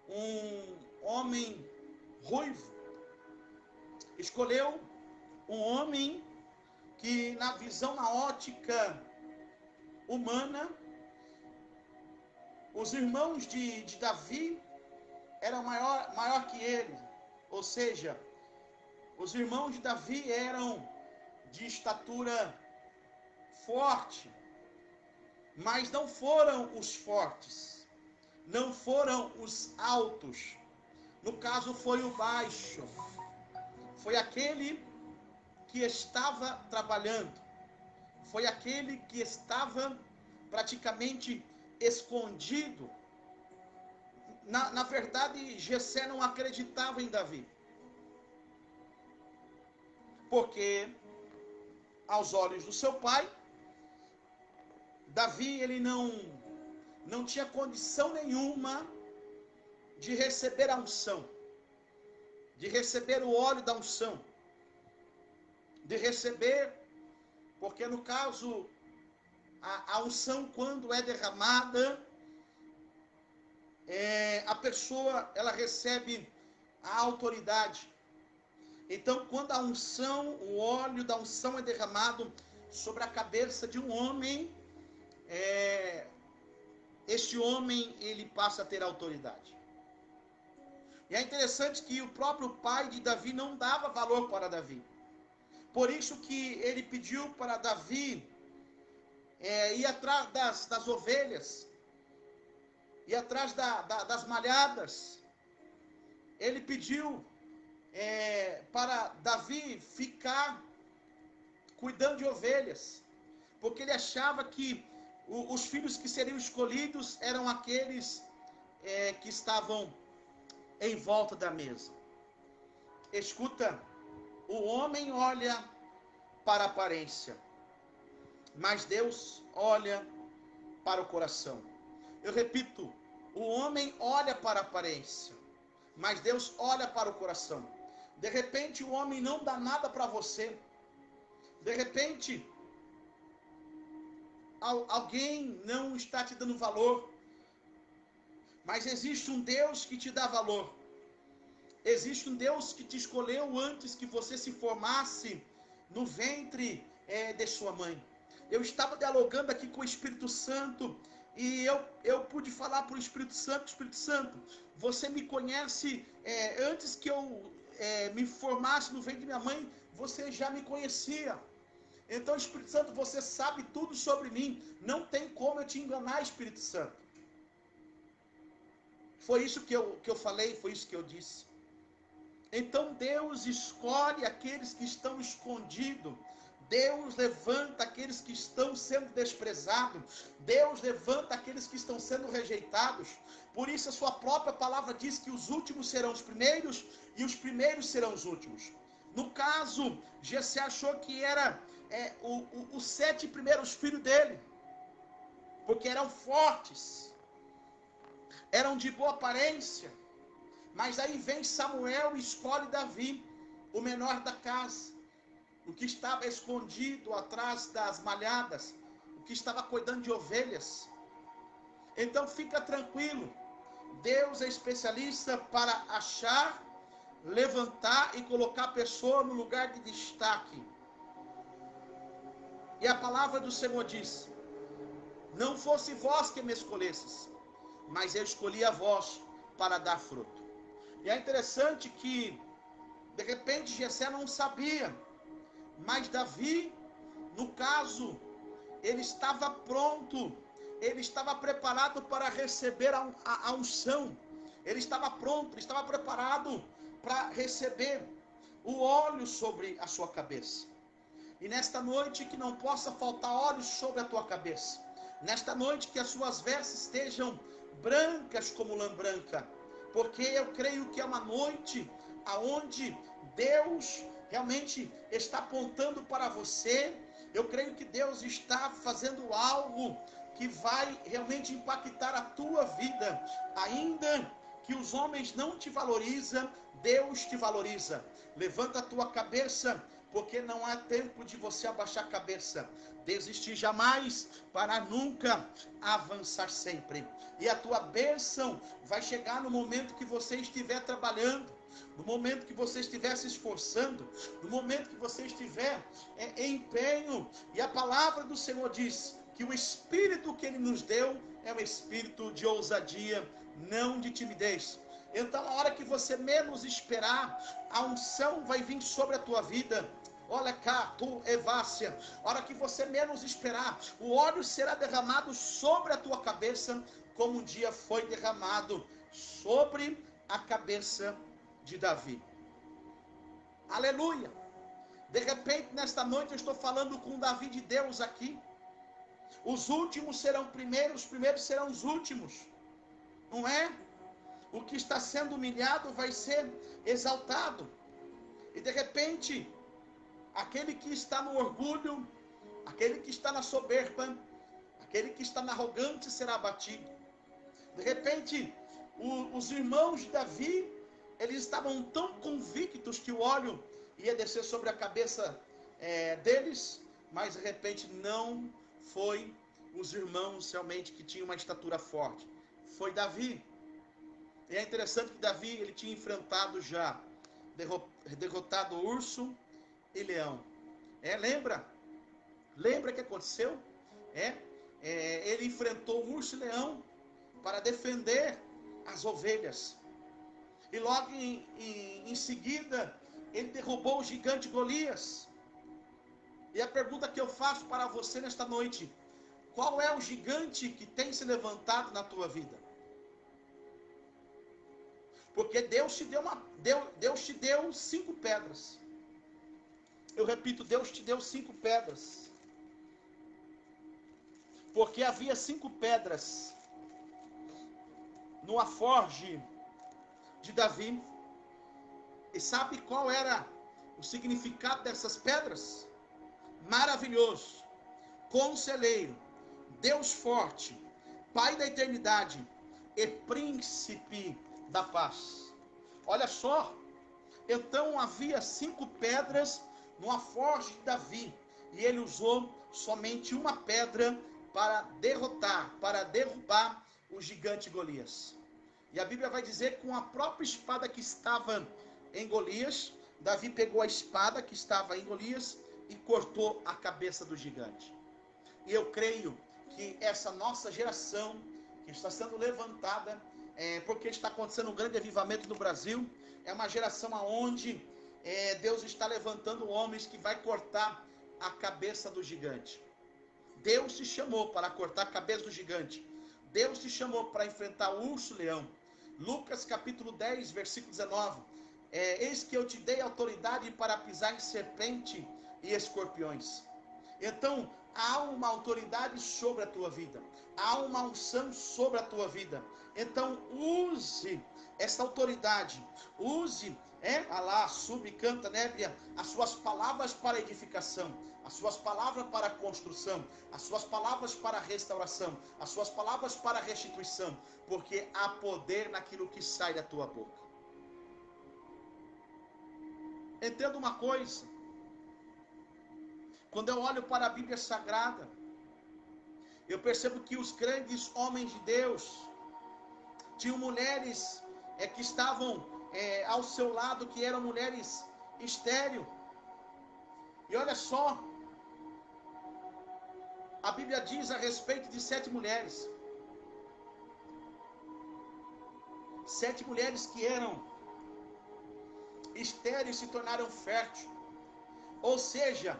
um homem ruivo. Escolheu um homem que, na visão, na ótica humana, os irmãos de Davi eram maior que ele. Ou seja, os irmãos de Davi eram de estatura forte, mas não foram os fortes, não foram os altos. No caso, foi o baixo, foi aquele que estava trabalhando, foi aquele que estava praticamente escondido. Na verdade, Jessé não acreditava em Davi, porque aos olhos do seu pai, Davi ele não tinha condição nenhuma de receber a unção, de receber o óleo da unção, de receber, porque no caso a unção, quando é derramada, a pessoa ela recebe a autoridade. Então, quando a unção, o óleo da unção é derramado sobre a cabeça de um homem, este homem ele passa a ter autoridade. E é interessante que o próprio pai de Davi não dava valor para Davi. Por isso que ele pediu para Davi ir atrás das ovelhas, ir atrás das malhadas. Ele pediu para Davi ficar cuidando de ovelhas, porque ele achava que os filhos que seriam escolhidos eram aqueles que estavam em volta da mesa. Escuta, o homem olha para a aparência, mas Deus olha para o coração. Eu repito, o homem olha para a aparência, mas Deus olha para o coração. De repente o homem não dá nada para você. De repente alguém não está te dando valor. Mas existe um Deus que te dá valor. Existe um Deus que te escolheu antes que você se formasse no ventre de sua mãe. Eu estava dialogando aqui com o Espírito Santo e eu pude falar para o Espírito Santo, você me conhece antes que eu me formasse no ventre de minha mãe, você já me conhecia. Então, Espírito Santo, você sabe tudo sobre mim, não tem como eu te enganar, Espírito Santo. Foi isso que eu falei, foi isso que eu disse. Então Deus escolhe aqueles que estão escondidos. Deus levanta aqueles que estão sendo desprezados. Deus levanta aqueles que estão sendo rejeitados. Por isso a sua própria palavra diz que os últimos serão os primeiros e os primeiros serão os últimos. No caso, Jessé achou que era os 7 primeiros filhos dele, porque eram fortes, eram de boa aparência. Mas aí vem Samuel e escolhe Davi, o menor da casa, o que estava escondido atrás das malhadas, o que estava cuidando de ovelhas. Então fica tranquilo, Deus é especialista para achar, levantar e colocar a pessoa no lugar de destaque. E a palavra do Senhor diz: não fosse vós que me escolhesses, mas eu escolhi a vós para dar fruto. E é interessante que, de repente, Jessé não sabia Mas Davi, no caso, ele estava pronto, ele estava preparado para receber a unção, ele estava pronto, ele estava preparado para receber o óleo sobre a sua cabeça. E nesta noite que não possa faltar óleo sobre a tua cabeça, nesta noite que as suas vestes estejam brancas como lã branca, porque eu creio que é uma noite aonde Deus realmente está apontando para você. Eu creio que Deus está fazendo algo que vai realmente impactar a tua vida. Ainda que os homens não te valorizam, Deus te valoriza. Levanta a tua cabeça, porque não há tempo de você abaixar a cabeça. Desistir jamais, parar nunca, avançar sempre. E a tua bênção vai chegar no momento que você estiver trabalhando, no momento que você estiver se esforçando, no momento que você estiver em empenho. E a palavra do Senhor diz que o Espírito que Ele nos deu é um Espírito de ousadia, não de timidez. Então, a hora que você menos esperar, a unção vai vir sobre a tua vida. Olha cá, tu Evácia, a hora que você menos esperar, o óleo será derramado sobre a tua cabeça, como um dia foi derramado sobre a cabeça de Davi. Aleluia! De repente, nesta noite, eu estou falando com Davi de Deus aqui. Os últimos serão primeiros, os primeiros serão os últimos. Não é? O que está sendo humilhado vai ser exaltado. E de repente, aquele que está no orgulho, aquele que está na soberba, aquele que está na arrogância será abatido. De repente, os irmãos de Davi, eles estavam tão convictos que o óleo ia descer sobre a cabeça deles, mas de repente não foi os irmãos realmente que tinham uma estatura forte. Foi Davi. E é interessante que Davi, ele tinha enfrentado já, derrotado urso e leão. Lembra? Lembra o que aconteceu? Ele enfrentou o urso e leão para defender as ovelhas. E logo em seguida, ele derrubou o gigante Golias. E a pergunta que eu faço para você nesta noite: qual é o gigante que tem se levantado na tua vida? Porque Deus te deu 5 pedras. Eu repito, Deus te deu 5 pedras. Porque havia 5 pedras no aforje de Davi. E sabe qual era o significado dessas pedras? Maravilhoso, conselheiro, Deus forte, Pai da eternidade e príncipe da paz. Olha só, então havia 5 pedras no aforje de Davi, e ele usou somente uma pedra para derrubar o gigante Golias. E a Bíblia vai dizer que com a própria espada que estava em Golias, Davi pegou a espada que estava em Golias e cortou a cabeça do gigante. E eu creio que essa nossa geração que está sendo levantada, porque está acontecendo um grande avivamento no Brasil, é uma geração onde Deus está levantando homens que vai cortar a cabeça do gigante. Deus te chamou para cortar a cabeça do gigante. Deus te chamou para enfrentar o urso leão. Lucas capítulo 10, versículo 19. Eis que eu te dei autoridade para pisar em serpente e escorpiões. Então, há uma autoridade sobre a tua vida. Há uma unção sobre a tua vida. Então, use essa autoridade. Use, Alá, sub, canta, nébia, as suas palavras para edificação, as suas palavras para construção, as suas palavras para restauração, as suas palavras para restituição, porque há poder naquilo que sai da tua boca. Entenda uma coisa. Quando eu olho para a Bíblia Sagrada, eu percebo que os grandes homens de Deus tinham mulheres que estavam ao seu lado, que eram mulheres estéril. E olha só, a Bíblia diz a respeito de 7 mulheres. 7 mulheres que eram estéreis se tornaram férteis. Ou seja,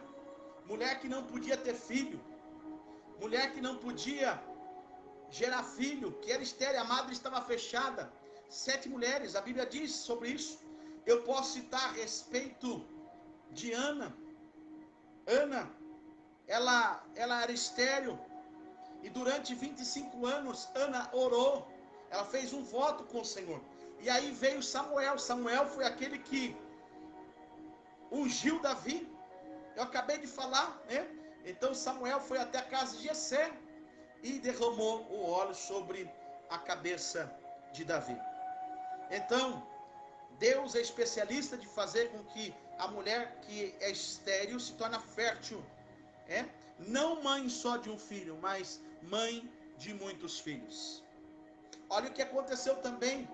mulher que não podia ter filho, mulher que não podia gerar filho, que era estéril, a madre estava fechada. 7 mulheres, a Bíblia diz sobre isso. Eu posso citar a respeito de Ana. Ana, ela era estéril, e durante 25 anos, Ana orou, ela fez um voto com o Senhor. E aí veio Samuel. Samuel foi aquele que ungiu Davi. Eu acabei de falar, né? Então Samuel foi até a casa de Jessé e derramou o óleo sobre a cabeça de Davi. Então, Deus é especialista de fazer com que a mulher que é estéril se torne fértil. Não mãe só de um filho, mas mãe de muitos filhos. Olha o que aconteceu também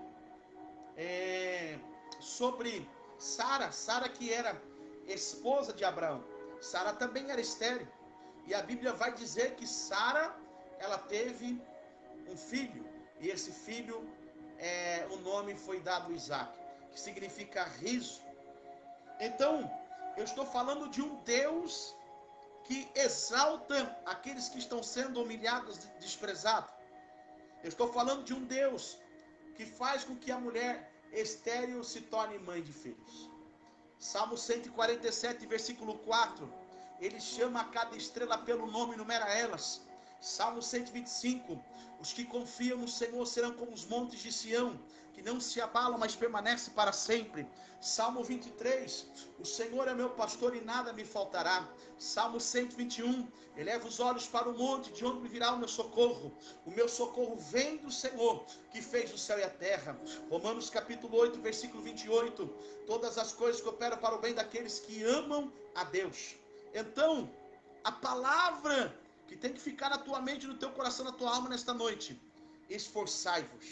sobre Sara. Sara, que era esposa de Abraão. Sara também era estéril. E a Bíblia vai dizer que Sara, ela teve um filho. E esse filho, o nome foi dado Isaac, que significa riso. Então, eu estou falando de um Deus que exalta aqueles que estão sendo humilhados, desprezados. Eu estou falando de um Deus que faz com que a mulher estéril se torne mãe de filhos. Salmo 147, versículo 4. Ele chama a cada estrela pelo nome e numera elas. Salmo 125. Os que confiam no Senhor serão como os montes de Sião, que não se abalam, mas permanecem para sempre. Salmo 23. O Senhor é meu pastor e nada me faltará. Salmo 121. Eleva os olhos para o monte, de onde me virá o meu socorro. O meu socorro vem do Senhor, que fez o céu e a terra. Romanos capítulo 8, versículo 28. Todas as coisas cooperam para o bem daqueles que amam a Deus. Então, a palavra que tem que ficar na tua mente, no teu coração, na tua alma nesta noite: esforçai-vos,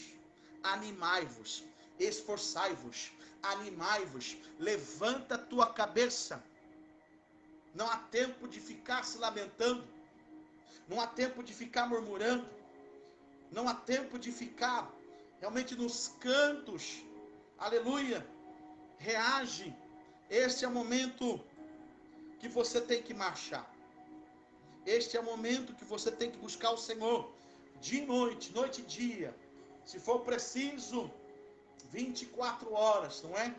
animai-vos, esforçai-vos, animai-vos, levanta a tua cabeça. Não há tempo de ficar se lamentando, não há tempo de ficar murmurando, não há tempo de ficar realmente nos cantos. Aleluia. Reage. Este é o momento que você tem que marchar. Este é o momento que você tem que buscar o Senhor, de noite, noite e dia, se for preciso, 24 horas, não é?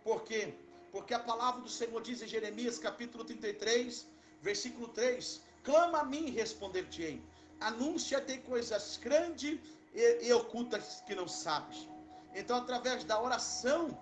Por quê? Porque a palavra do Senhor diz em Jeremias capítulo 33, versículo 3, clama a mim e responder-te-ei, anuncia-te coisas grandes e ocultas que não sabes. Então, através da oração,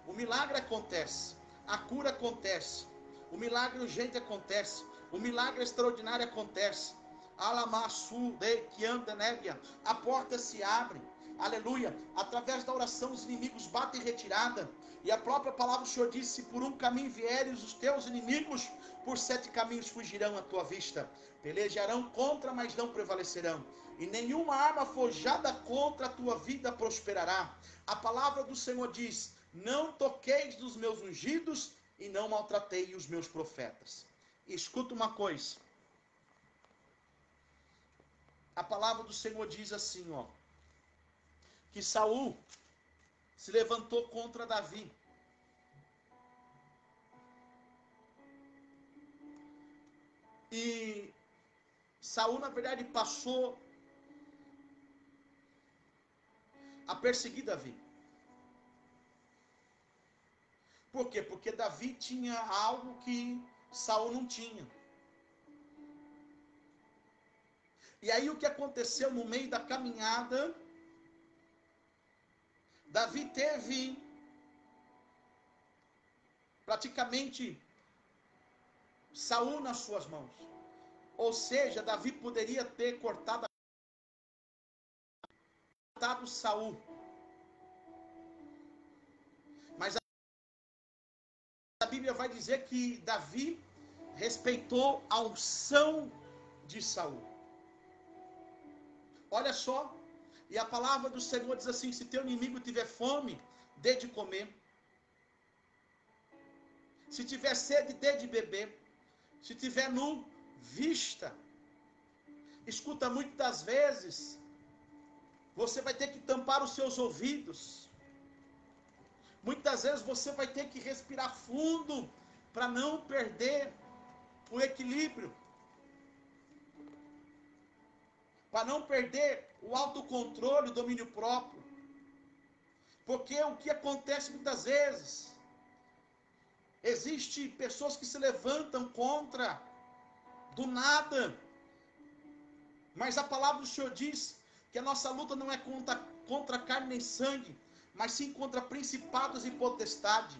o milagre acontece, a cura acontece, o milagre urgente acontece, o milagre extraordinário acontece. Alamassu de Kiandanébia, a porta se abre. Aleluia. Através da oração os inimigos batem retirada. E a própria palavra do Senhor diz: se por um caminho vieres os teus inimigos, por 7 caminhos fugirão à tua vista. Pelejarão contra, mas não prevalecerão. E nenhuma arma forjada contra a tua vida prosperará. A palavra do Senhor diz: não toqueis dos meus ungidos e não maltratei os meus profetas. Escuta uma coisa. A palavra do Senhor diz assim, que Saul se levantou contra Davi. E Saul, na verdade, passou a perseguir Davi. Por quê? Porque Davi tinha algo que Saul não tinha. E aí o que aconteceu no meio da caminhada? Davi teve praticamente Saul nas suas mãos. Ou seja, Davi poderia ter cortado Saul. Mas a Bíblia vai dizer que Davi respeitou a unção de Saul. Olha só, e a palavra do Senhor diz assim: se teu inimigo tiver fome, dê de comer. Se tiver sede, dê de beber. Se tiver nu, vista. Escuta, muitas vezes você vai ter que tampar os seus ouvidos. Muitas vezes você vai ter que respirar fundo para não perder o equilíbrio, para não perder o autocontrole, o domínio próprio. Porque o que acontece muitas vezes, existem pessoas que se levantam contra, do nada, mas a palavra do Senhor diz que a nossa luta não é contra carne nem sangue, mas sim contra principados e potestade.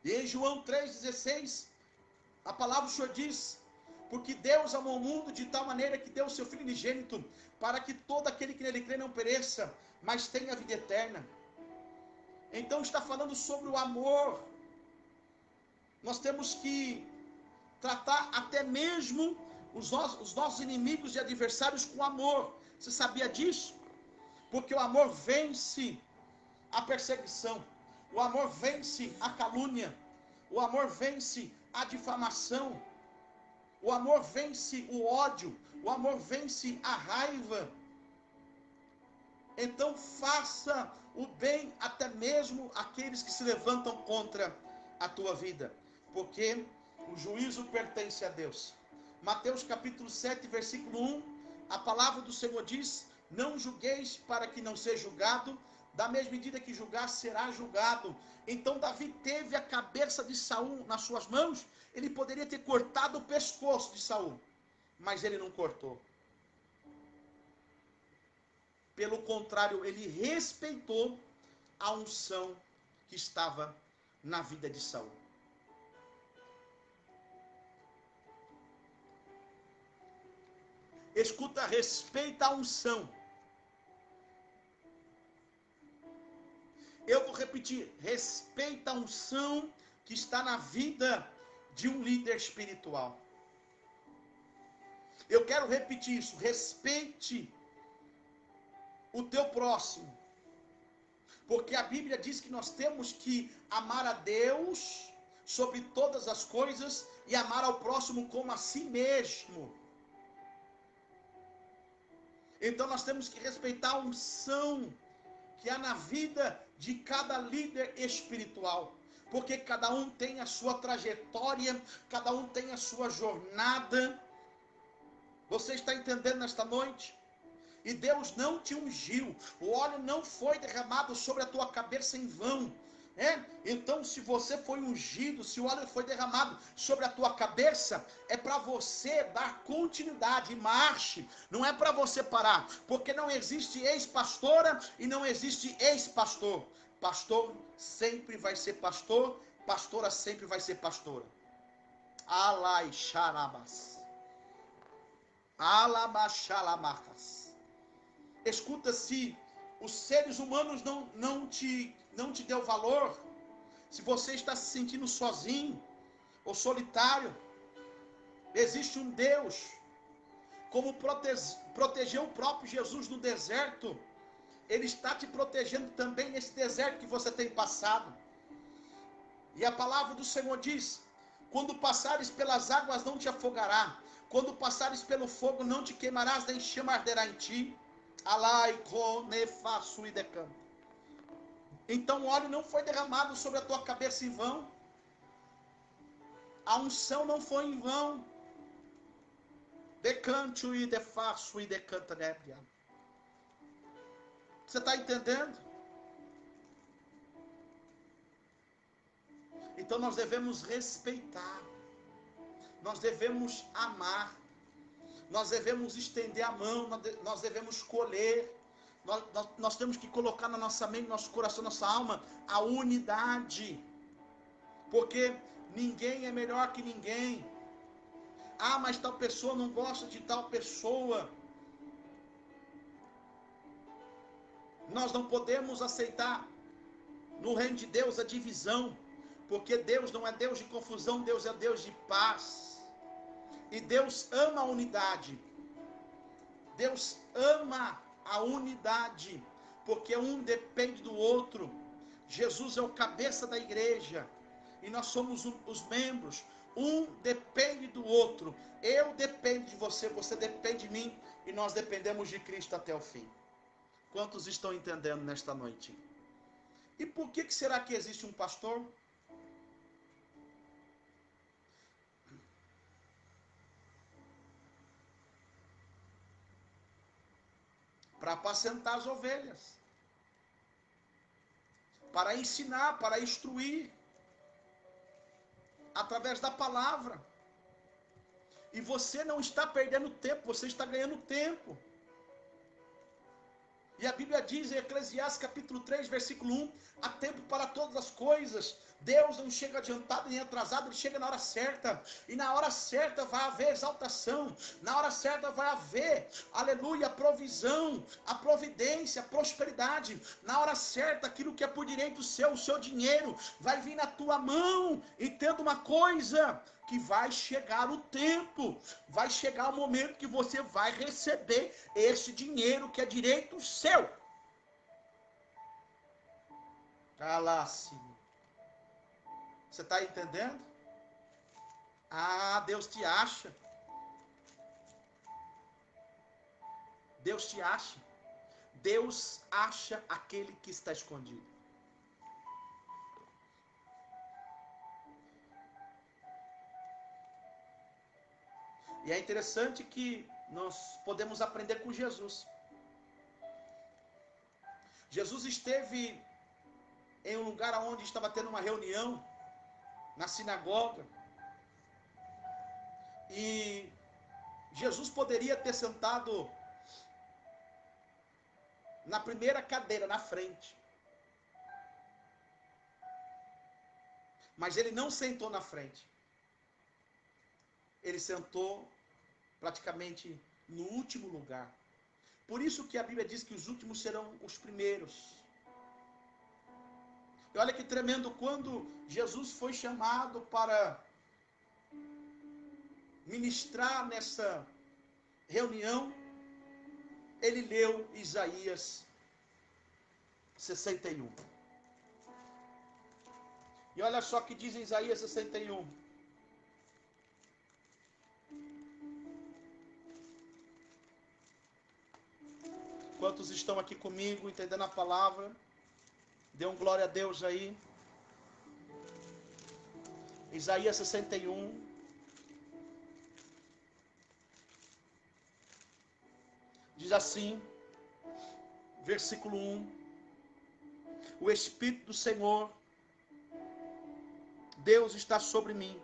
E em João 3,16, a palavra do Senhor diz: porque Deus amou o mundo de tal maneira que deu o seu Filho unigênito, para que todo aquele que nele crê não pereça, mas tenha a vida eterna. Então está falando sobre o amor. Nós temos que tratar até mesmo os nossos inimigos e adversários com amor. Você sabia disso? Porque o amor vence a perseguição, o amor vence a calúnia, o amor vence a difamação, o amor vence o ódio, o amor vence a raiva. Então faça o bem até mesmo àqueles que se levantam contra a tua vida, porque o juízo pertence a Deus. Mateus capítulo 7, versículo 1, a palavra do Senhor diz: não julgueis para que não seja julgado, da mesma medida que julgar será julgado. Então Davi teve a cabeça de Saul nas suas mãos. Ele poderia ter cortado o pescoço de Saul, mas ele não cortou. Pelo contrário, ele respeitou a unção que estava na vida de Saul. Escuta, respeita a unção. Eu vou repetir, respeita a unção que está na vida de um líder espiritual. Eu quero repetir isso, respeite o teu próximo. Porque a Bíblia diz que nós temos que amar a Deus sobre todas as coisas e amar ao próximo como a si mesmo. Então nós temos que respeitar a unção que há na vida de cada líder espiritual, porque cada um tem a sua trajetória, cada um tem a sua jornada. Você está entendendo nesta noite? E Deus não te ungiu, o óleo não foi derramado sobre a tua cabeça em vão. Então, se você foi ungido, se o óleo foi derramado sobre a tua cabeça, é para você dar continuidade, marche, não é para você parar, porque não existe ex-pastora e não existe ex-pastor. Pastor sempre vai ser pastor, pastora sempre vai ser pastora. Alai xarabas, alabaxalamarcas. Escuta, se os seres humanos não te deu valor, se você está se sentindo sozinho ou solitário, existe um Deus, como protegeu o próprio Jesus no deserto, Ele está te protegendo também nesse deserto que você tem passado. E a palavra do Senhor diz: quando passares pelas águas não te afogará, quando passares pelo fogo não te queimarás, nem chama arderá em ti. Então o óleo não foi derramado sobre a tua cabeça em vão, a unção não foi em vão. Decanto e defaço e decanta nebria. Você está entendendo? Então nós devemos respeitar, nós devemos amar, nós devemos estender a mão, nós devemos colher, nós temos que colocar na nossa mente, no nosso coração, na nossa alma, a unidade, porque ninguém é melhor que ninguém. Ah, mas tal pessoa não gosta de tal pessoa. Nós não podemos aceitar no reino de Deus a divisão, porque Deus não é Deus de confusão, Deus é Deus de paz. E Deus ama a unidade. Deus ama a unidade, porque um depende do outro. Jesus é o cabeça da igreja, e nós somos os membros. Um depende do outro. Eu dependo de você, você depende de mim, e nós dependemos de Cristo até o fim. Quantos estão entendendo nesta noite? E por que será que existe um pastor? para apacentar as ovelhas, para ensinar, para instruir, através da palavra. E você não está perdendo tempo, você está ganhando tempo. E a Bíblia diz em Eclesiastes capítulo 3, versículo 1, há tempo para todas as coisas. Deus não chega adiantado nem atrasado, Ele chega na hora certa. E na hora certa vai haver exaltação. Na hora certa vai haver, aleluia, provisão, a providência, a prosperidade. Na hora certa, aquilo que é por direito seu, o seu dinheiro, vai vir na tua mão. Entenda uma coisa, que vai chegar o tempo, vai chegar o momento que você vai receber esse dinheiro que é direito seu. Cala-se. Você está entendendo? Ah, Deus te acha. Deus te acha. Deus acha aquele que está escondido. E é interessante que nós podemos aprender com Jesus. Jesus esteve em um lugar onde estava tendo uma reunião, na sinagoga. E Jesus poderia ter sentado na primeira cadeira, na frente. Mas ele não sentou na frente. Ele sentou praticamente no último lugar. Por isso que a Bíblia diz que os últimos serão os primeiros. E olha que tremendo, quando Jesus foi chamado para ministrar nessa reunião, ele leu Isaías 61. E olha só o que diz em Isaías 61. Quantos estão aqui comigo, entendendo a palavra? Dê um glória a Deus aí. Isaías 61. Diz assim, versículo 1. O Espírito do Senhor, Deus está sobre mim,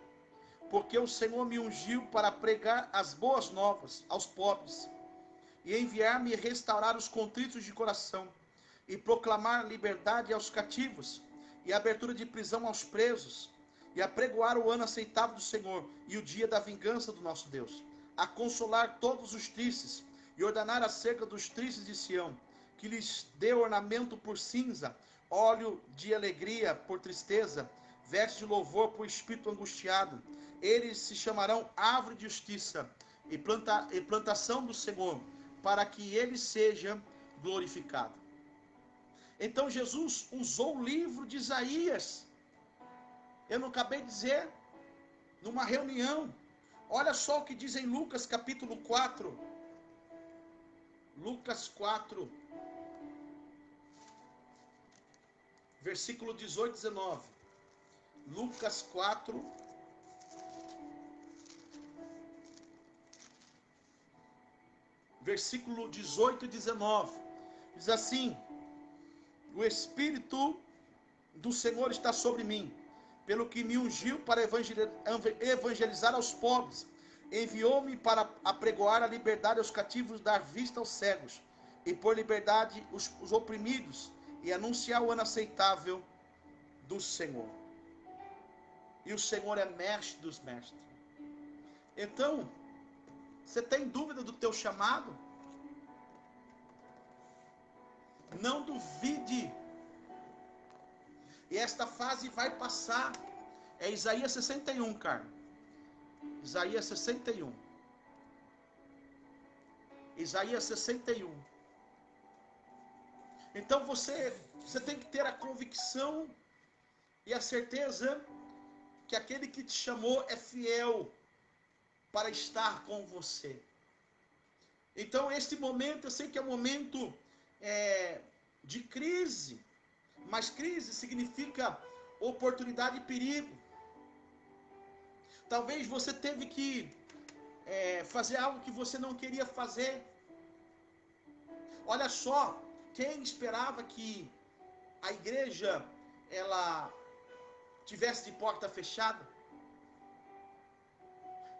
porque o Senhor me ungiu para pregar as boas novas aos pobres, e enviar-me restaurar os contritos de coração, e proclamar liberdade aos cativos, e abertura de prisão aos presos, e apregoar o ano aceitável do Senhor, e o dia da vingança do nosso Deus, a consolar todos os tristes, e ordenar acerca dos tristes de Sião, que lhes dê ornamento por cinza, óleo de alegria por tristeza, veste de louvor por espírito angustiado. Eles se chamarão árvore de justiça, e plantação do Senhor, para que ele seja glorificado. Então Jesus usou o livro de Isaías. Eu não acabei de dizer, numa reunião. Olha só o que diz em Lucas capítulo 4. Lucas 4, versículo 18 e 19. Lucas 4, versículo 18 e 19, diz assim: o Espírito do Senhor está sobre mim, pelo que me ungiu para evangelizar aos pobres, enviou-me para apregoar a liberdade aos cativos, dar vista aos cegos, e pôr liberdade os oprimidos, e anunciar o ano aceitável do Senhor. E o Senhor é mestre dos mestres. Então, você tem dúvida do teu chamado? Não duvide. E esta fase vai passar. É Isaías 61, cara. Isaías 61. Isaías 61. Então você tem que ter a convicção e a certeza que aquele que te chamou é fiel para estar com você. Então este momento, eu sei que é um momento de crise, mas crise significa oportunidade e perigo. Talvez você teve que fazer algo que você não queria fazer. Olha só, quem esperava que a igreja ela tivesse de porta fechada?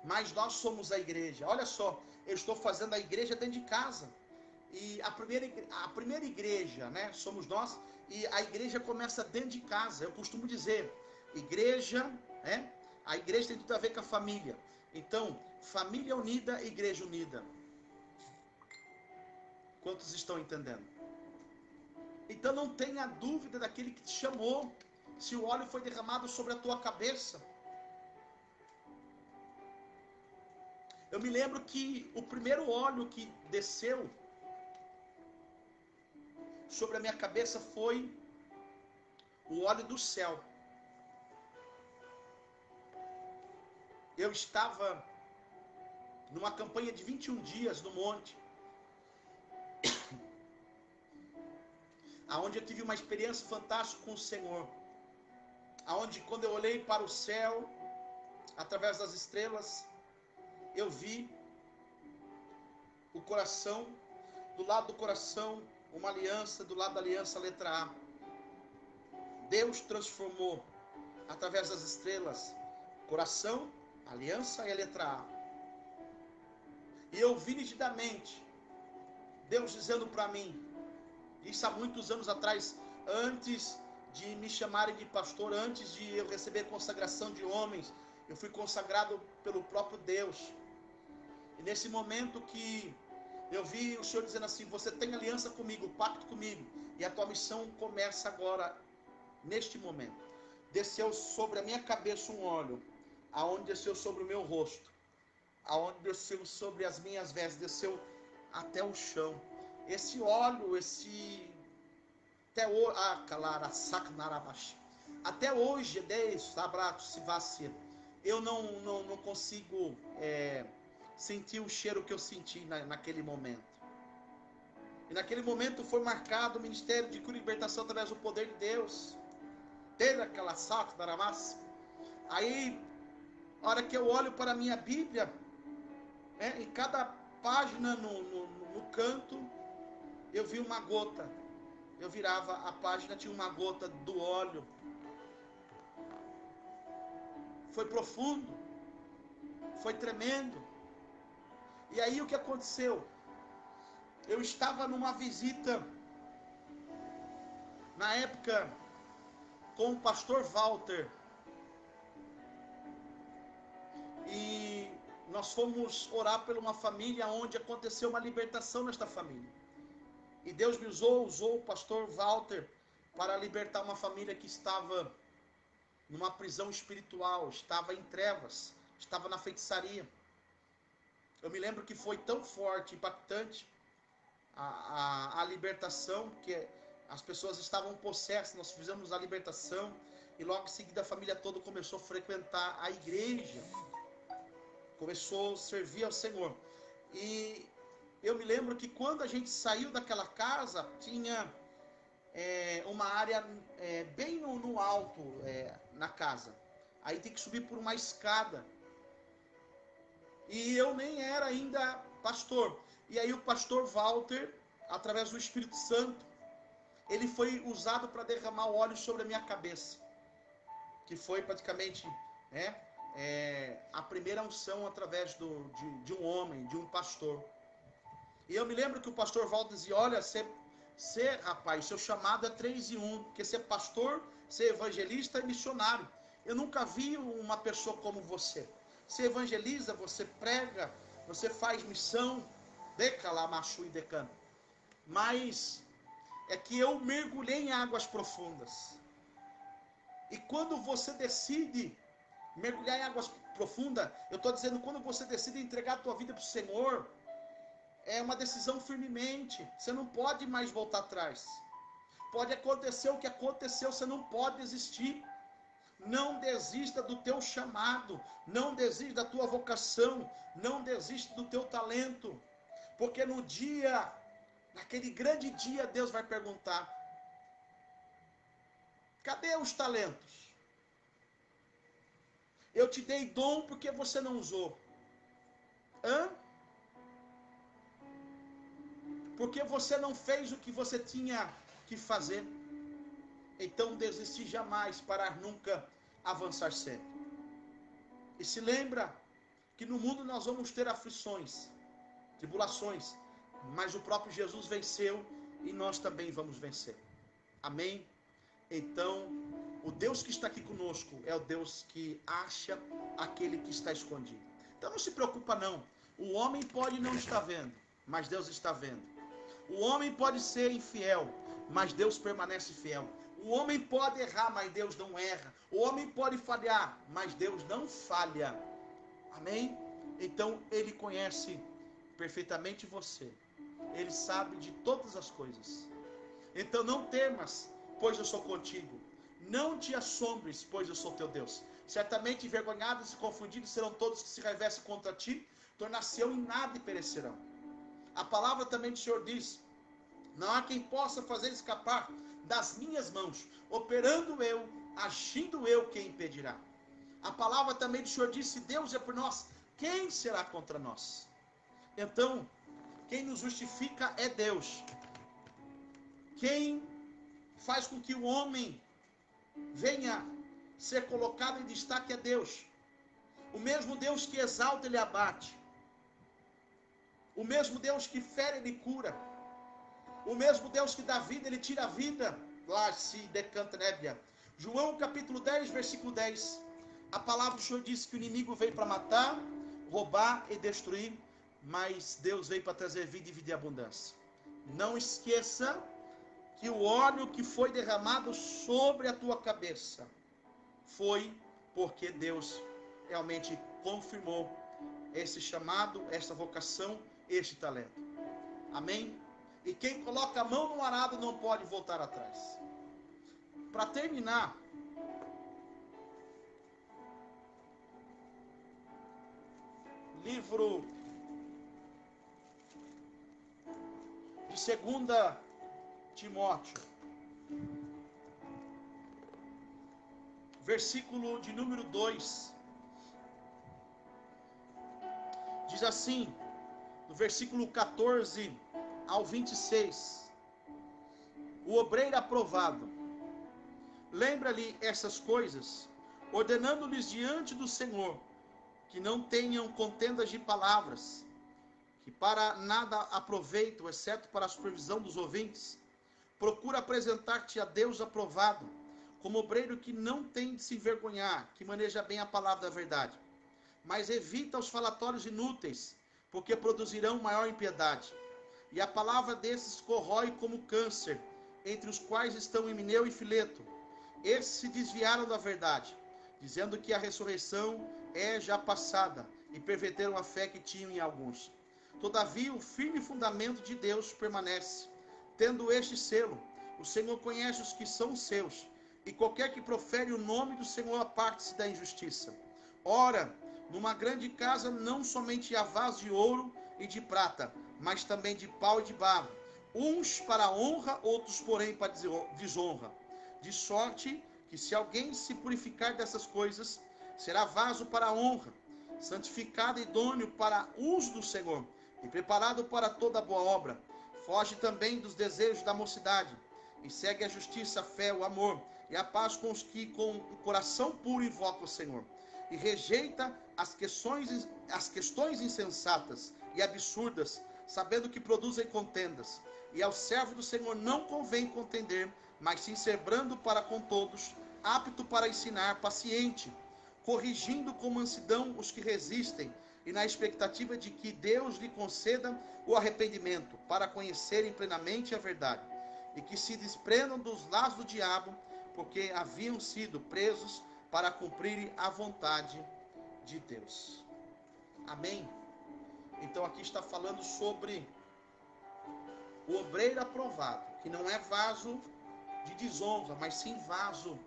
Mas nós somos a igreja. Olha só, eu estou fazendo a igreja dentro de casa. E a primeira igreja, né, somos nós. E a igreja começa dentro de casa. Eu costumo dizer, igreja, né, a igreja tem tudo a ver com a família. Então, família unida, igreja unida. Quantos estão entendendo? Então não tenha dúvida daquele que te chamou. Se o óleo foi derramado sobre a tua cabeça. Eu me lembro que o primeiro óleo que desceu sobre a minha cabeça foi o óleo do céu. Eu estava numa campanha de 21 dias no monte, aonde eu tive uma experiência fantástica com o Senhor, aonde quando eu olhei para o céu, através das estrelas, eu vi o coração, do lado do coração, uma aliança, do lado da aliança, a letra A. Deus transformou, através das estrelas, coração, aliança e a letra A. E eu vi nitidamente Deus dizendo para mim, isso há muitos anos atrás, antes de me chamarem de pastor, antes de eu receber consagração de homens, eu fui consagrado pelo próprio Deus. E nesse momento que eu vi o Senhor dizendo assim, você tem aliança comigo, pacto comigo, e a tua missão começa agora, neste momento. Desceu sobre a minha cabeça um óleo, aonde desceu sobre o meu rosto, aonde desceu sobre as minhas vestes, desceu até o chão. Esse óleo, até hoje, eu não consigo sentir o cheiro que eu senti naquele momento. E naquele momento foi marcado o ministério de cura e libertação através do poder de Deus. Teve aquela saca da ramassa. Aí, a hora que eu olho para a minha Bíblia, em cada página no canto, eu vi uma gota. Eu virava a página, tinha uma gota do óleo. Foi profundo. Foi tremendo. E aí o que aconteceu? Eu estava numa visita, na época, com o pastor Walter. E nós fomos orar por uma família onde aconteceu uma libertação nesta família. E Deus me usou o pastor Walter para libertar uma família que estava numa prisão espiritual, estava em trevas, estava na feitiçaria. Eu me lembro que foi tão forte, impactante a libertação, que as pessoas estavam possessas, nós fizemos a libertação e logo em seguida a família toda começou a frequentar a igreja, começou a servir ao Senhor. E eu me lembro que quando a gente saiu daquela casa, tinha uma área bem no alto na casa. Aí tem que subir por uma escada. E eu nem era ainda pastor. E aí o pastor Walter, através do Espírito Santo, ele foi usado para derramar o óleo sobre a minha cabeça. Que foi praticamente a primeira unção através de um homem, de um pastor. E eu me lembro que o pastor Walter dizia, olha, rapaz, seu chamado é 3 em 1, porque ser pastor, ser evangelista e missionário. Eu nunca vi uma pessoa como você. Você evangeliza, você prega, você faz missão, decalamachu e decano. Mas é que eu mergulhei em águas profundas. E quando você decide mergulhar em águas profundas, eu estou dizendo, quando você decide entregar a tua vida para o Senhor, é uma decisão firmemente. Você não pode mais voltar atrás. Pode acontecer o que aconteceu, você não pode desistir. Não desista do teu chamado, não desista da tua vocação, não desista do teu talento, porque naquele grande dia, Deus vai perguntar, cadê os talentos? Eu te dei dom porque você não usou. porque você não fez o que você tinha que fazer. Então desistir jamais, parar nunca, avançar sempre. E se lembra que no mundo nós vamos ter aflições, tribulações, mas o próprio Jesus venceu e nós também vamos vencer. Amém? Então, o Deus que está aqui conosco é o Deus que acha aquele que está escondido. Então não se preocupa não. O homem pode não estar vendo, mas Deus está vendo. O homem pode ser infiel, mas Deus permanece fiel. O homem pode errar, mas Deus não erra. O homem pode falhar, mas Deus não falha. Amém? Então Ele conhece perfeitamente você. Ele sabe de todas as coisas. Então não temas, pois eu sou contigo. Não te assombres, pois eu sou teu Deus. Certamente envergonhados e confundidos serão todos que se revestem contra ti, tornar-se-ão em nada e perecerão. A palavra também do Senhor diz: não há quem possa fazer escapar das minhas mãos. Operando eu, agindo eu, quem impedirá? A palavra também do Senhor diz: se Deus é por nós, quem será contra nós? Então, quem nos justifica é Deus. Quem faz com que o homem venha ser colocado em destaque é Deus. O mesmo Deus que exalta, Ele abate. O mesmo Deus que fere, Ele cura. O mesmo Deus que dá vida, Ele tira a vida. Lá se decanta nébia. João capítulo 10, versículo 10. A palavra do Senhor diz que o inimigo veio para matar, roubar e destruir, mas Deus veio para trazer vida e vida em abundância. Não esqueça que o óleo que foi derramado sobre a tua cabeça foi porque Deus realmente confirmou esse chamado, essa vocação, este talento. Amém? E quem coloca a mão no arado não pode voltar atrás. Para terminar, livro de 2 Timóteo, versículo de número 2, diz assim, no versículo 14 ao 26, o obreiro aprovado, lembra-lhe essas coisas, ordenando-lhes diante do Senhor, que não tenham contendas de palavras, que para nada aproveitam, exceto para a supervisão dos ouvintes. Procura apresentar-te a Deus aprovado, como obreiro que não tem de se envergonhar, que maneja bem a palavra da verdade. Mas evita os falatórios inúteis, porque produzirão maior impiedade. E a palavra desses corrói como câncer, entre os quais estão Himeneu e Fileto. Esses se desviaram da verdade, dizendo que a ressurreição é já passada, e perverteram a fé que tinham em alguns. Todavia, o firme fundamento de Deus permanece, tendo este selo: o Senhor conhece os que são seus, e qualquer que profere o nome do Senhor aparte-se da injustiça. Ora, numa grande casa não somente há vasos de ouro e de prata, mas também de pau e de barro, uns para honra, outros porém para desonra. De sorte que se alguém se purificar dessas coisas, será vaso para honra, santificado e idôneo para uso do Senhor, e preparado para toda boa obra. Foge também dos desejos da mocidade, e segue a justiça, a fé, o amor, e a paz com os que com o coração puro invocam o Senhor. E rejeita as questões insensatas e absurdas, sabendo que produzem contendas. E ao servo do Senhor não convém contender, mas sim ser brando para com todos, apto para ensinar, paciente, corrigindo com mansidão os que resistem, e na expectativa de que Deus lhe conceda o arrependimento, para conhecerem plenamente a verdade, e que se desprendam dos laços do diabo, porque haviam sido presos para cumprirem a vontade de Deus. Amém? Então aqui está falando sobre o obreiro aprovado, que não é vaso de desonra, mas sim vaso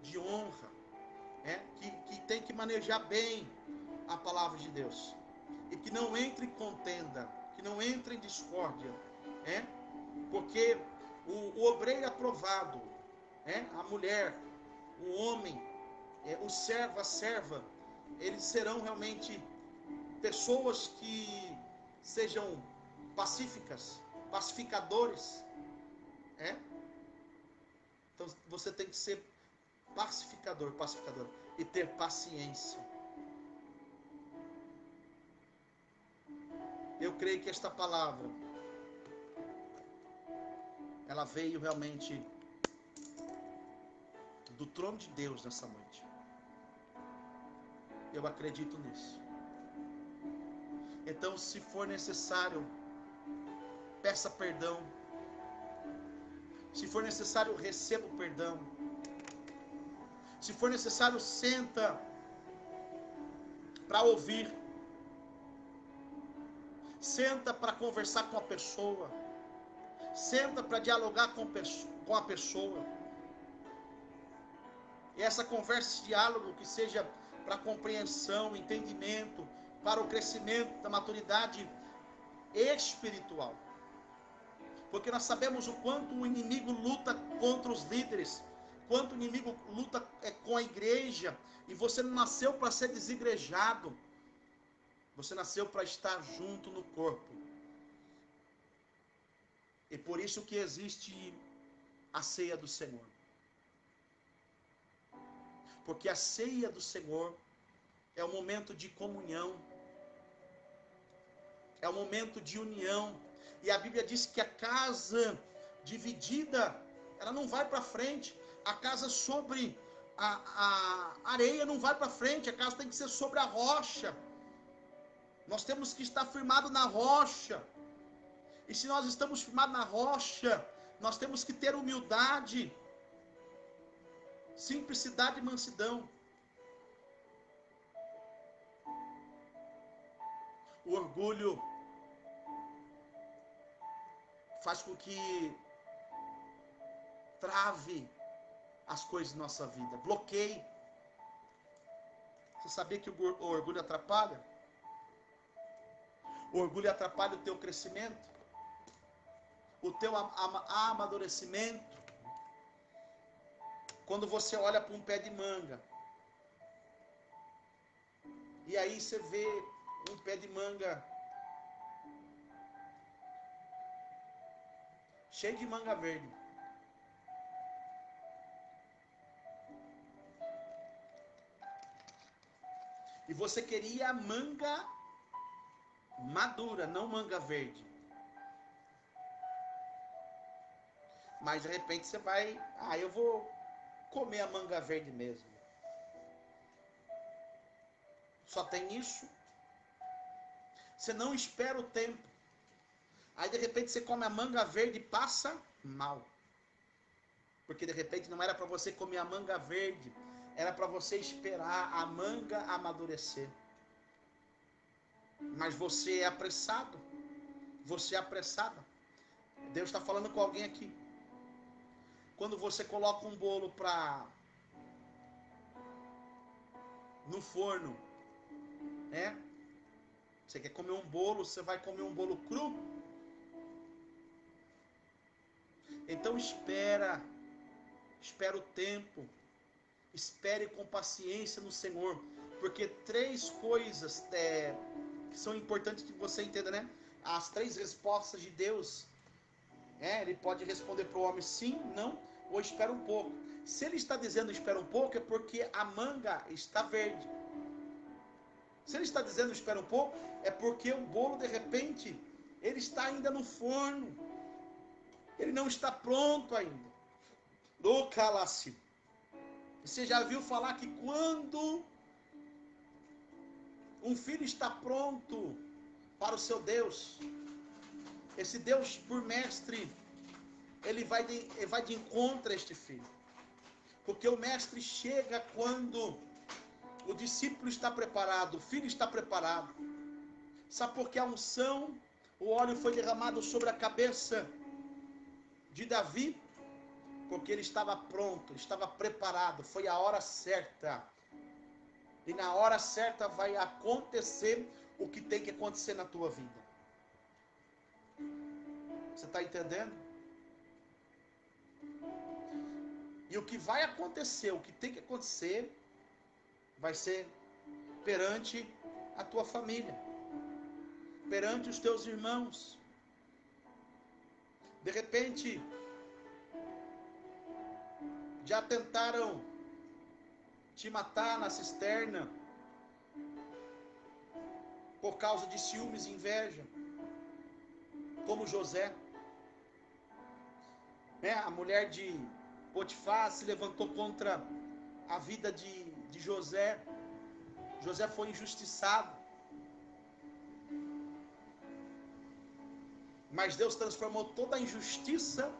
de honra, que tem que manejar bem a palavra de Deus, e que não entre em contenda, que não entre em discórdia, porque o obreiro aprovado, a mulher, o homem, o servo, a serva, eles serão realmente pessoas que sejam pacíficas, pacificadores. Então você tem que ser pacificador e ter paciência. Eu creio que esta palavra, ela veio realmente do trono de Deus nessa noite. Eu acredito nisso. Então, se for necessário, peça perdão. Se for necessário, receba o perdão. Se for necessário, senta para ouvir. Senta para conversar com a pessoa. Senta para dialogar com a pessoa. E essa conversa e diálogo que seja para compreensão, entendimento, para o crescimento da maturidade espiritual. Porque nós sabemos o quanto o inimigo luta contra os líderes, quanto o inimigo luta com a igreja, e você não nasceu para ser desigrejado, você nasceu para estar junto no corpo. E por isso que existe a ceia do Senhor. Porque a ceia do Senhor é um momento de comunhão, é um momento de união. E a Bíblia diz que a casa dividida, ela não vai para frente. A casa sobre a areia não vai para frente. A casa tem que ser sobre a rocha. Nós temos que estar firmados na rocha. E se nós estamos firmados na rocha, nós temos que ter humildade, simplicidade e mansidão. O orgulho faz com que trave as coisas da nossa vida, bloqueie. Você sabia que o orgulho atrapalha? O orgulho atrapalha o teu crescimento, o teu amadurecimento. Quando você olha para um pé de manga, e aí você vê um pé de manga cheio de manga verde. E você queria manga madura, não manga verde. Mas de repente você vai, eu vou comer a manga verde mesmo. Só tem isso. Você não espera o tempo. Aí de repente você come a manga verde e passa mal. Porque de repente não era para você comer a manga verde, era para você esperar a manga amadurecer. Mas você é apressado. Você é apressada. Deus está falando com alguém aqui. Quando você coloca um bolo no forno, né? Você quer comer um bolo, você vai comer um bolo cru. Então espera o tempo, espere com paciência no Senhor, porque 3 coisas que são importantes que você entenda, né? As 3 respostas de Deus, ele pode responder para o homem sim, não, ou espera um pouco. Se ele está dizendo espera um pouco, é porque a manga está verde. Se ele está dizendo espera um pouco, é porque o bolo, de repente, ele está ainda no forno. Ele não está pronto ainda. Do calaci. Você já viu falar que quando um filho está pronto para o seu Deus, esse Deus, por mestre, ele vai de encontro a este filho. Porque o mestre chega quando o discípulo está preparado, o filho está preparado. Sabe por que a unção, o óleo foi derramado sobre a cabeça de Davi? Porque ele estava pronto, estava preparado, foi a hora certa. E na hora certa vai acontecer o que tem que acontecer na tua vida. Você está entendendo? E o que vai acontecer, o que tem que acontecer, vai ser perante a tua família, perante os teus irmãos. De repente, já tentaram te matar na cisterna por causa de ciúmes e inveja, como José. A mulher de Potifar se levantou contra a vida de José. José foi injustiçado. Mas Deus transformou toda a injustiça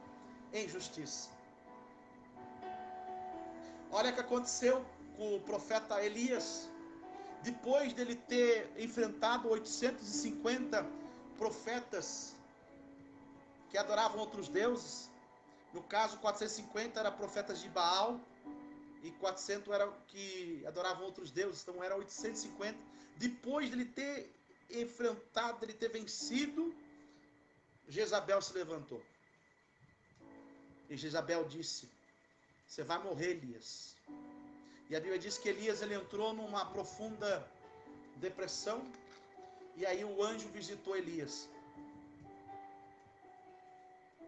em justiça. Olha o que aconteceu com o profeta Elias. Depois dele ter enfrentado 850 profetas que adoravam outros deuses, no caso 450 eram profetas de Baal e 400 eram que adoravam outros deuses, então eram 850. Depois dele ter enfrentado, dele ter vencido, Jezabel se levantou. E Jezabel disse: você vai morrer, Elias. E a Bíblia diz que Elias ele entrou numa profunda depressão. E aí o anjo visitou Elias.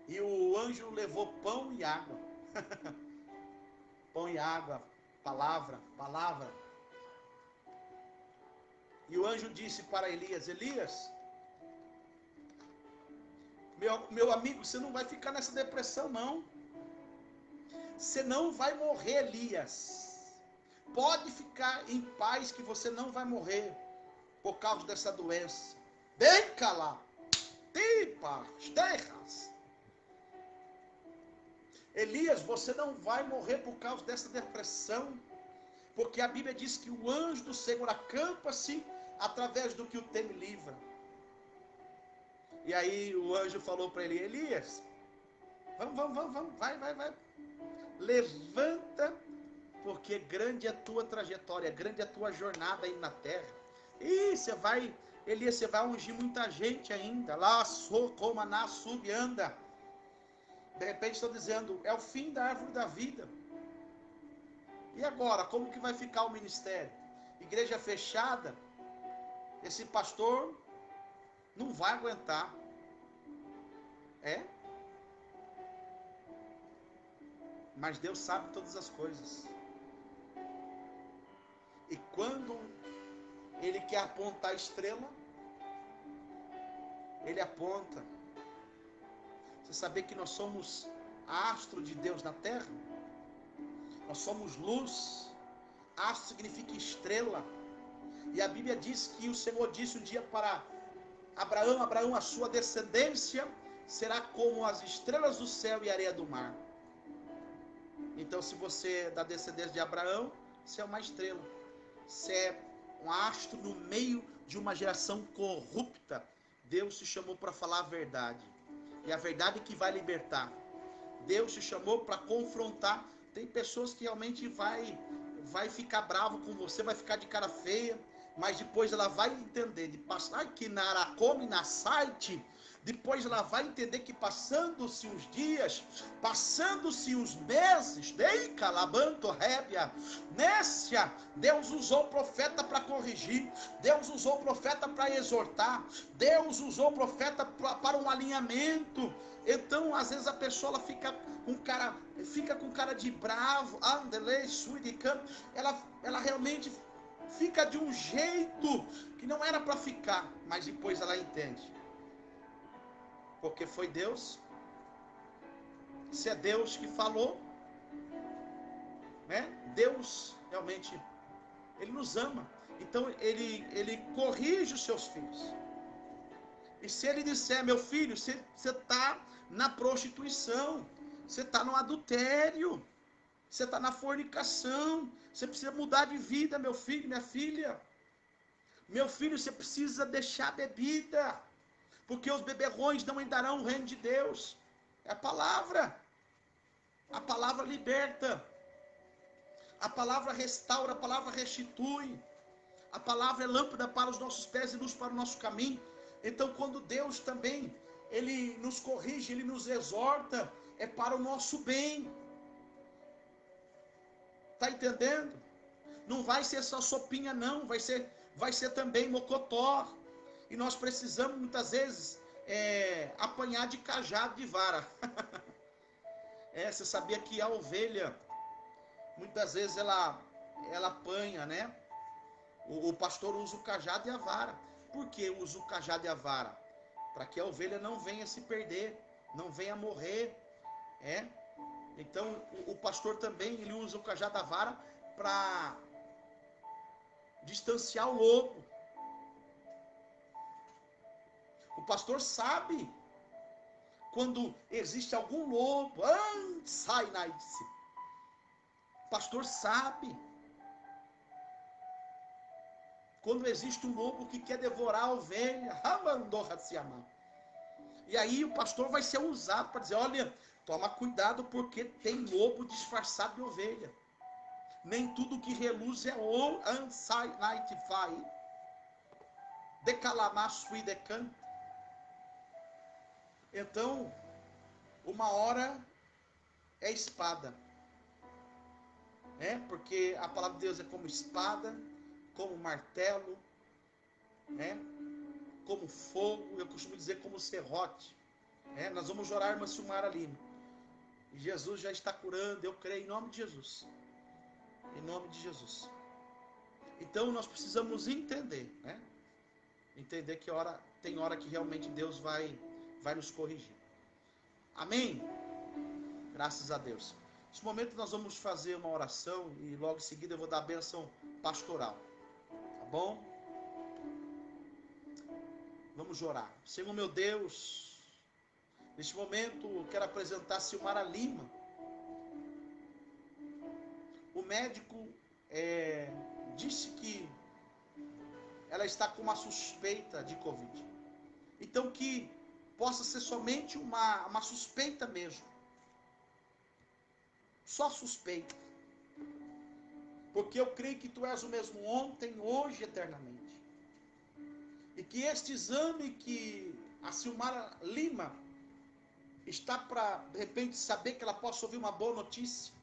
E o anjo levou pão e água. Pão e água, palavra. E o anjo disse para Elias: Elias, meu amigo, você não vai ficar nessa depressão, não. Você não vai morrer, Elias. Pode ficar em paz que você não vai morrer por causa dessa doença. Décala, tipas, terras. Elias, você não vai morrer por causa dessa depressão, porque a Bíblia diz que o anjo do Senhor acampa-se através do que o teme livra. E aí o anjo falou para ele: Elias, vamos, vai. Levanta, porque grande é a tua trajetória, grande é a tua jornada aí na terra. E Elias, você vai ungir muita gente ainda. Lá, Socomaná, sube, anda. De repente estão dizendo: é o fim da árvore da vida. E agora, como que vai ficar o ministério? Igreja fechada, esse pastor não vai aguentar. Mas Deus sabe todas as coisas. E quando Ele quer apontar a estrela, Ele aponta. Você sabia que nós somos astro de Deus na terra? Nós somos luz. Astro significa estrela. E a Bíblia diz que o Senhor disse um dia para Abraão: Abraão, a sua descendência será como as estrelas do céu e a areia do mar. Então, se você é da descendência de Abraão, você é uma estrela. Você é um astro no meio de uma geração corrupta. Deus te chamou para falar a verdade. E a verdade que vai libertar. Deus te chamou para confrontar. Tem pessoas que realmente vai ficar bravo com você, vai ficar de cara feia, mas depois ela vai entender, de passar aqui na Aracome, na site, depois ela vai entender que passando-se os dias, passando-se os meses, Deus usou o profeta para corrigir, Deus usou o profeta para exortar, Deus usou o profeta para um alinhamento. Então, às vezes a pessoa ela fica com cara de bravo, ela realmente fica de um jeito que não era para ficar, mas depois ela entende. Porque foi Deus. Se é Deus que falou, né? Deus realmente, Ele nos ama. Então Ele corrige os seus filhos. E se Ele disser: meu filho, você está na prostituição, você está no adultério, você está na fornicação, você precisa mudar de vida, meu filho, minha filha. Meu filho, você precisa deixar a bebida, porque os beberrões não entrarão no reino de Deus. É a palavra liberta, a palavra restaura, a palavra restitui, a palavra é lâmpada para os nossos pés e luz para o nosso caminho. Então, quando Deus também, Ele nos corrige, Ele nos exorta, é para o nosso bem. Está entendendo? Não vai ser só sopinha, não, vai ser também mocotó. E nós precisamos muitas vezes apanhar de cajado de vara. Você sabia que a ovelha, muitas vezes ela apanha, né? O pastor usa o cajado e a vara. Por que usa o cajado e a vara? Para que a ovelha não venha se perder, não venha morrer. Então o pastor também ele usa o cajado e a vara para distanciar o lobo. O pastor sabe quando existe algum lobo. Sai, Naice. O pastor sabe quando existe um lobo que quer devorar a ovelha. E aí o pastor vai ser usado para dizer, olha, toma cuidado porque tem lobo disfarçado de ovelha. Nem tudo que reluz é ouro. Então, uma hora é espada. Porque a palavra de Deus é como espada, como martelo, como fogo, eu costumo dizer como serrote. Nós vamos orar, irmã Silmara Lima. E Jesus já está curando, eu creio, em nome de Jesus. Em nome de Jesus. Então nós precisamos entender, entender que tem hora que realmente Deus vai nos corrigir. Amém? Graças a Deus. Nesse momento nós vamos fazer uma oração e logo em seguida eu vou dar a bênção pastoral. Tá bom? Vamos orar. Senhor meu Deus, neste momento eu quero apresentar a Silmara Lima. O médico disse que ela está com uma suspeita de Covid. Então que possa ser somente uma suspeita mesmo. Só suspeita. Porque eu creio que tu és o mesmo ontem, hoje e eternamente. E que este exame que a Silmara Lima está para, de repente, saber que ela possa ouvir uma boa notícia.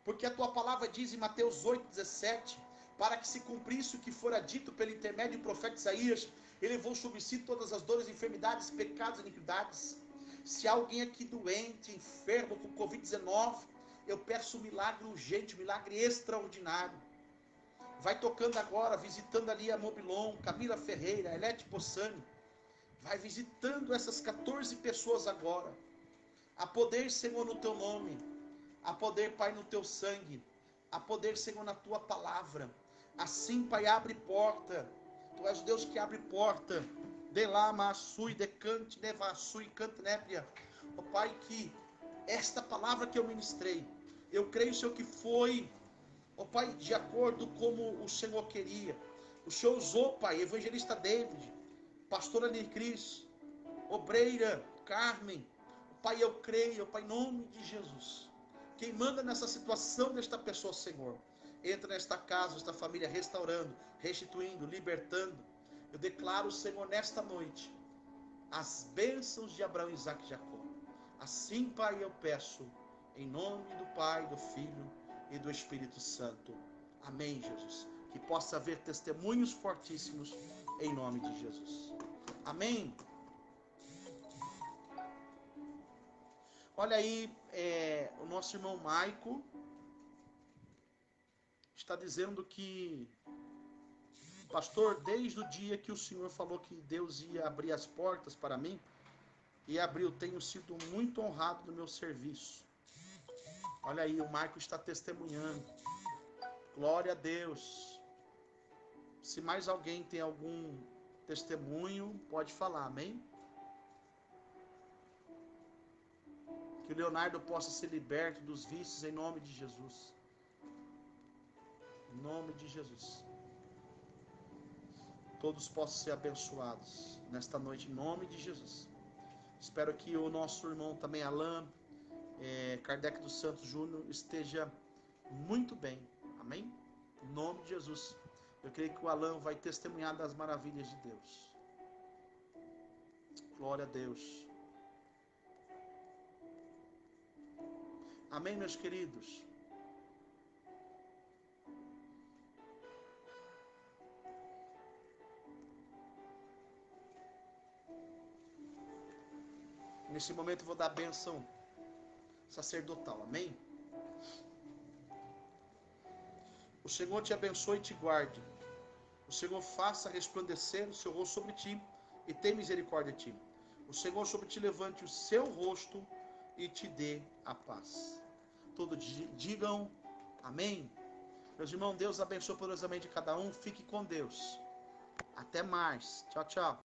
Porque a tua palavra diz em Mateus 8,17, para que se cumprisse o que fora dito pelo intermédio do profeta Isaías, ele levou sobre si todas as dores, enfermidades, pecados e iniquidades. Se há alguém aqui doente, enfermo com Covid-19, eu peço um milagre urgente, um milagre extraordinário. Vai tocando agora, visitando ali a Mobilon, Camila Ferreira, Elete Possani. Vai visitando essas 14 pessoas agora. Há poder, Senhor, no teu nome. Há poder, Pai, no teu sangue. Há poder, Senhor, na tua palavra. Assim, Pai, abre porta. Tu és o Deus que abre porta. Delama, Assui, Decante, Nevassui, Cantenébria. Ó Pai, que esta palavra que eu ministrei, eu creio, Senhor, que foi, ó Pai, de acordo como o Senhor queria. O Senhor usou, Pai, evangelista David, pastora Nicris, obreira Carmen. Pai, eu creio, Pai, em nome de Jesus. Quem manda nessa situação desta pessoa, Senhor, entra nesta casa, esta família, restaurando, restituindo, libertando. Eu declaro, Senhor, nesta noite, as bênçãos de Abraão, Isaque e Jacó. Assim, Pai, eu peço, em nome do Pai, do Filho e do Espírito Santo. Amém, Jesus. Que possa haver testemunhos fortíssimos, em nome de Jesus. Amém. Olha aí, o nosso irmão Maico está dizendo que, pastor, desde o dia que o Senhor falou que Deus ia abrir as portas para mim, e abriu, tenho sido muito honrado no meu serviço. Olha aí, o Maico está testemunhando. Glória a Deus. Se mais alguém tem algum testemunho, pode falar, amém? Que o Leonardo possa ser liberto dos vícios em nome de Jesus. Em nome de Jesus. Todos possam ser abençoados nesta noite, em nome de Jesus. Espero que o nosso irmão também, Alain, Kardec dos Santos Júnior, esteja muito bem. Amém? Em nome de Jesus. Eu creio que o Alain vai testemunhar das maravilhas de Deus. Glória a Deus. Amém, meus queridos? Nesse momento eu vou dar a bênção sacerdotal, amém? O Senhor te abençoe e te guarde. O Senhor faça resplandecer o seu rosto sobre ti e tenha misericórdia de ti. O Senhor sobre ti levante o seu rosto e te dê a paz. Todos digam amém. Meus irmãos, Deus abençoe poderosamente cada um. Fique com Deus. Até mais. Tchau, tchau.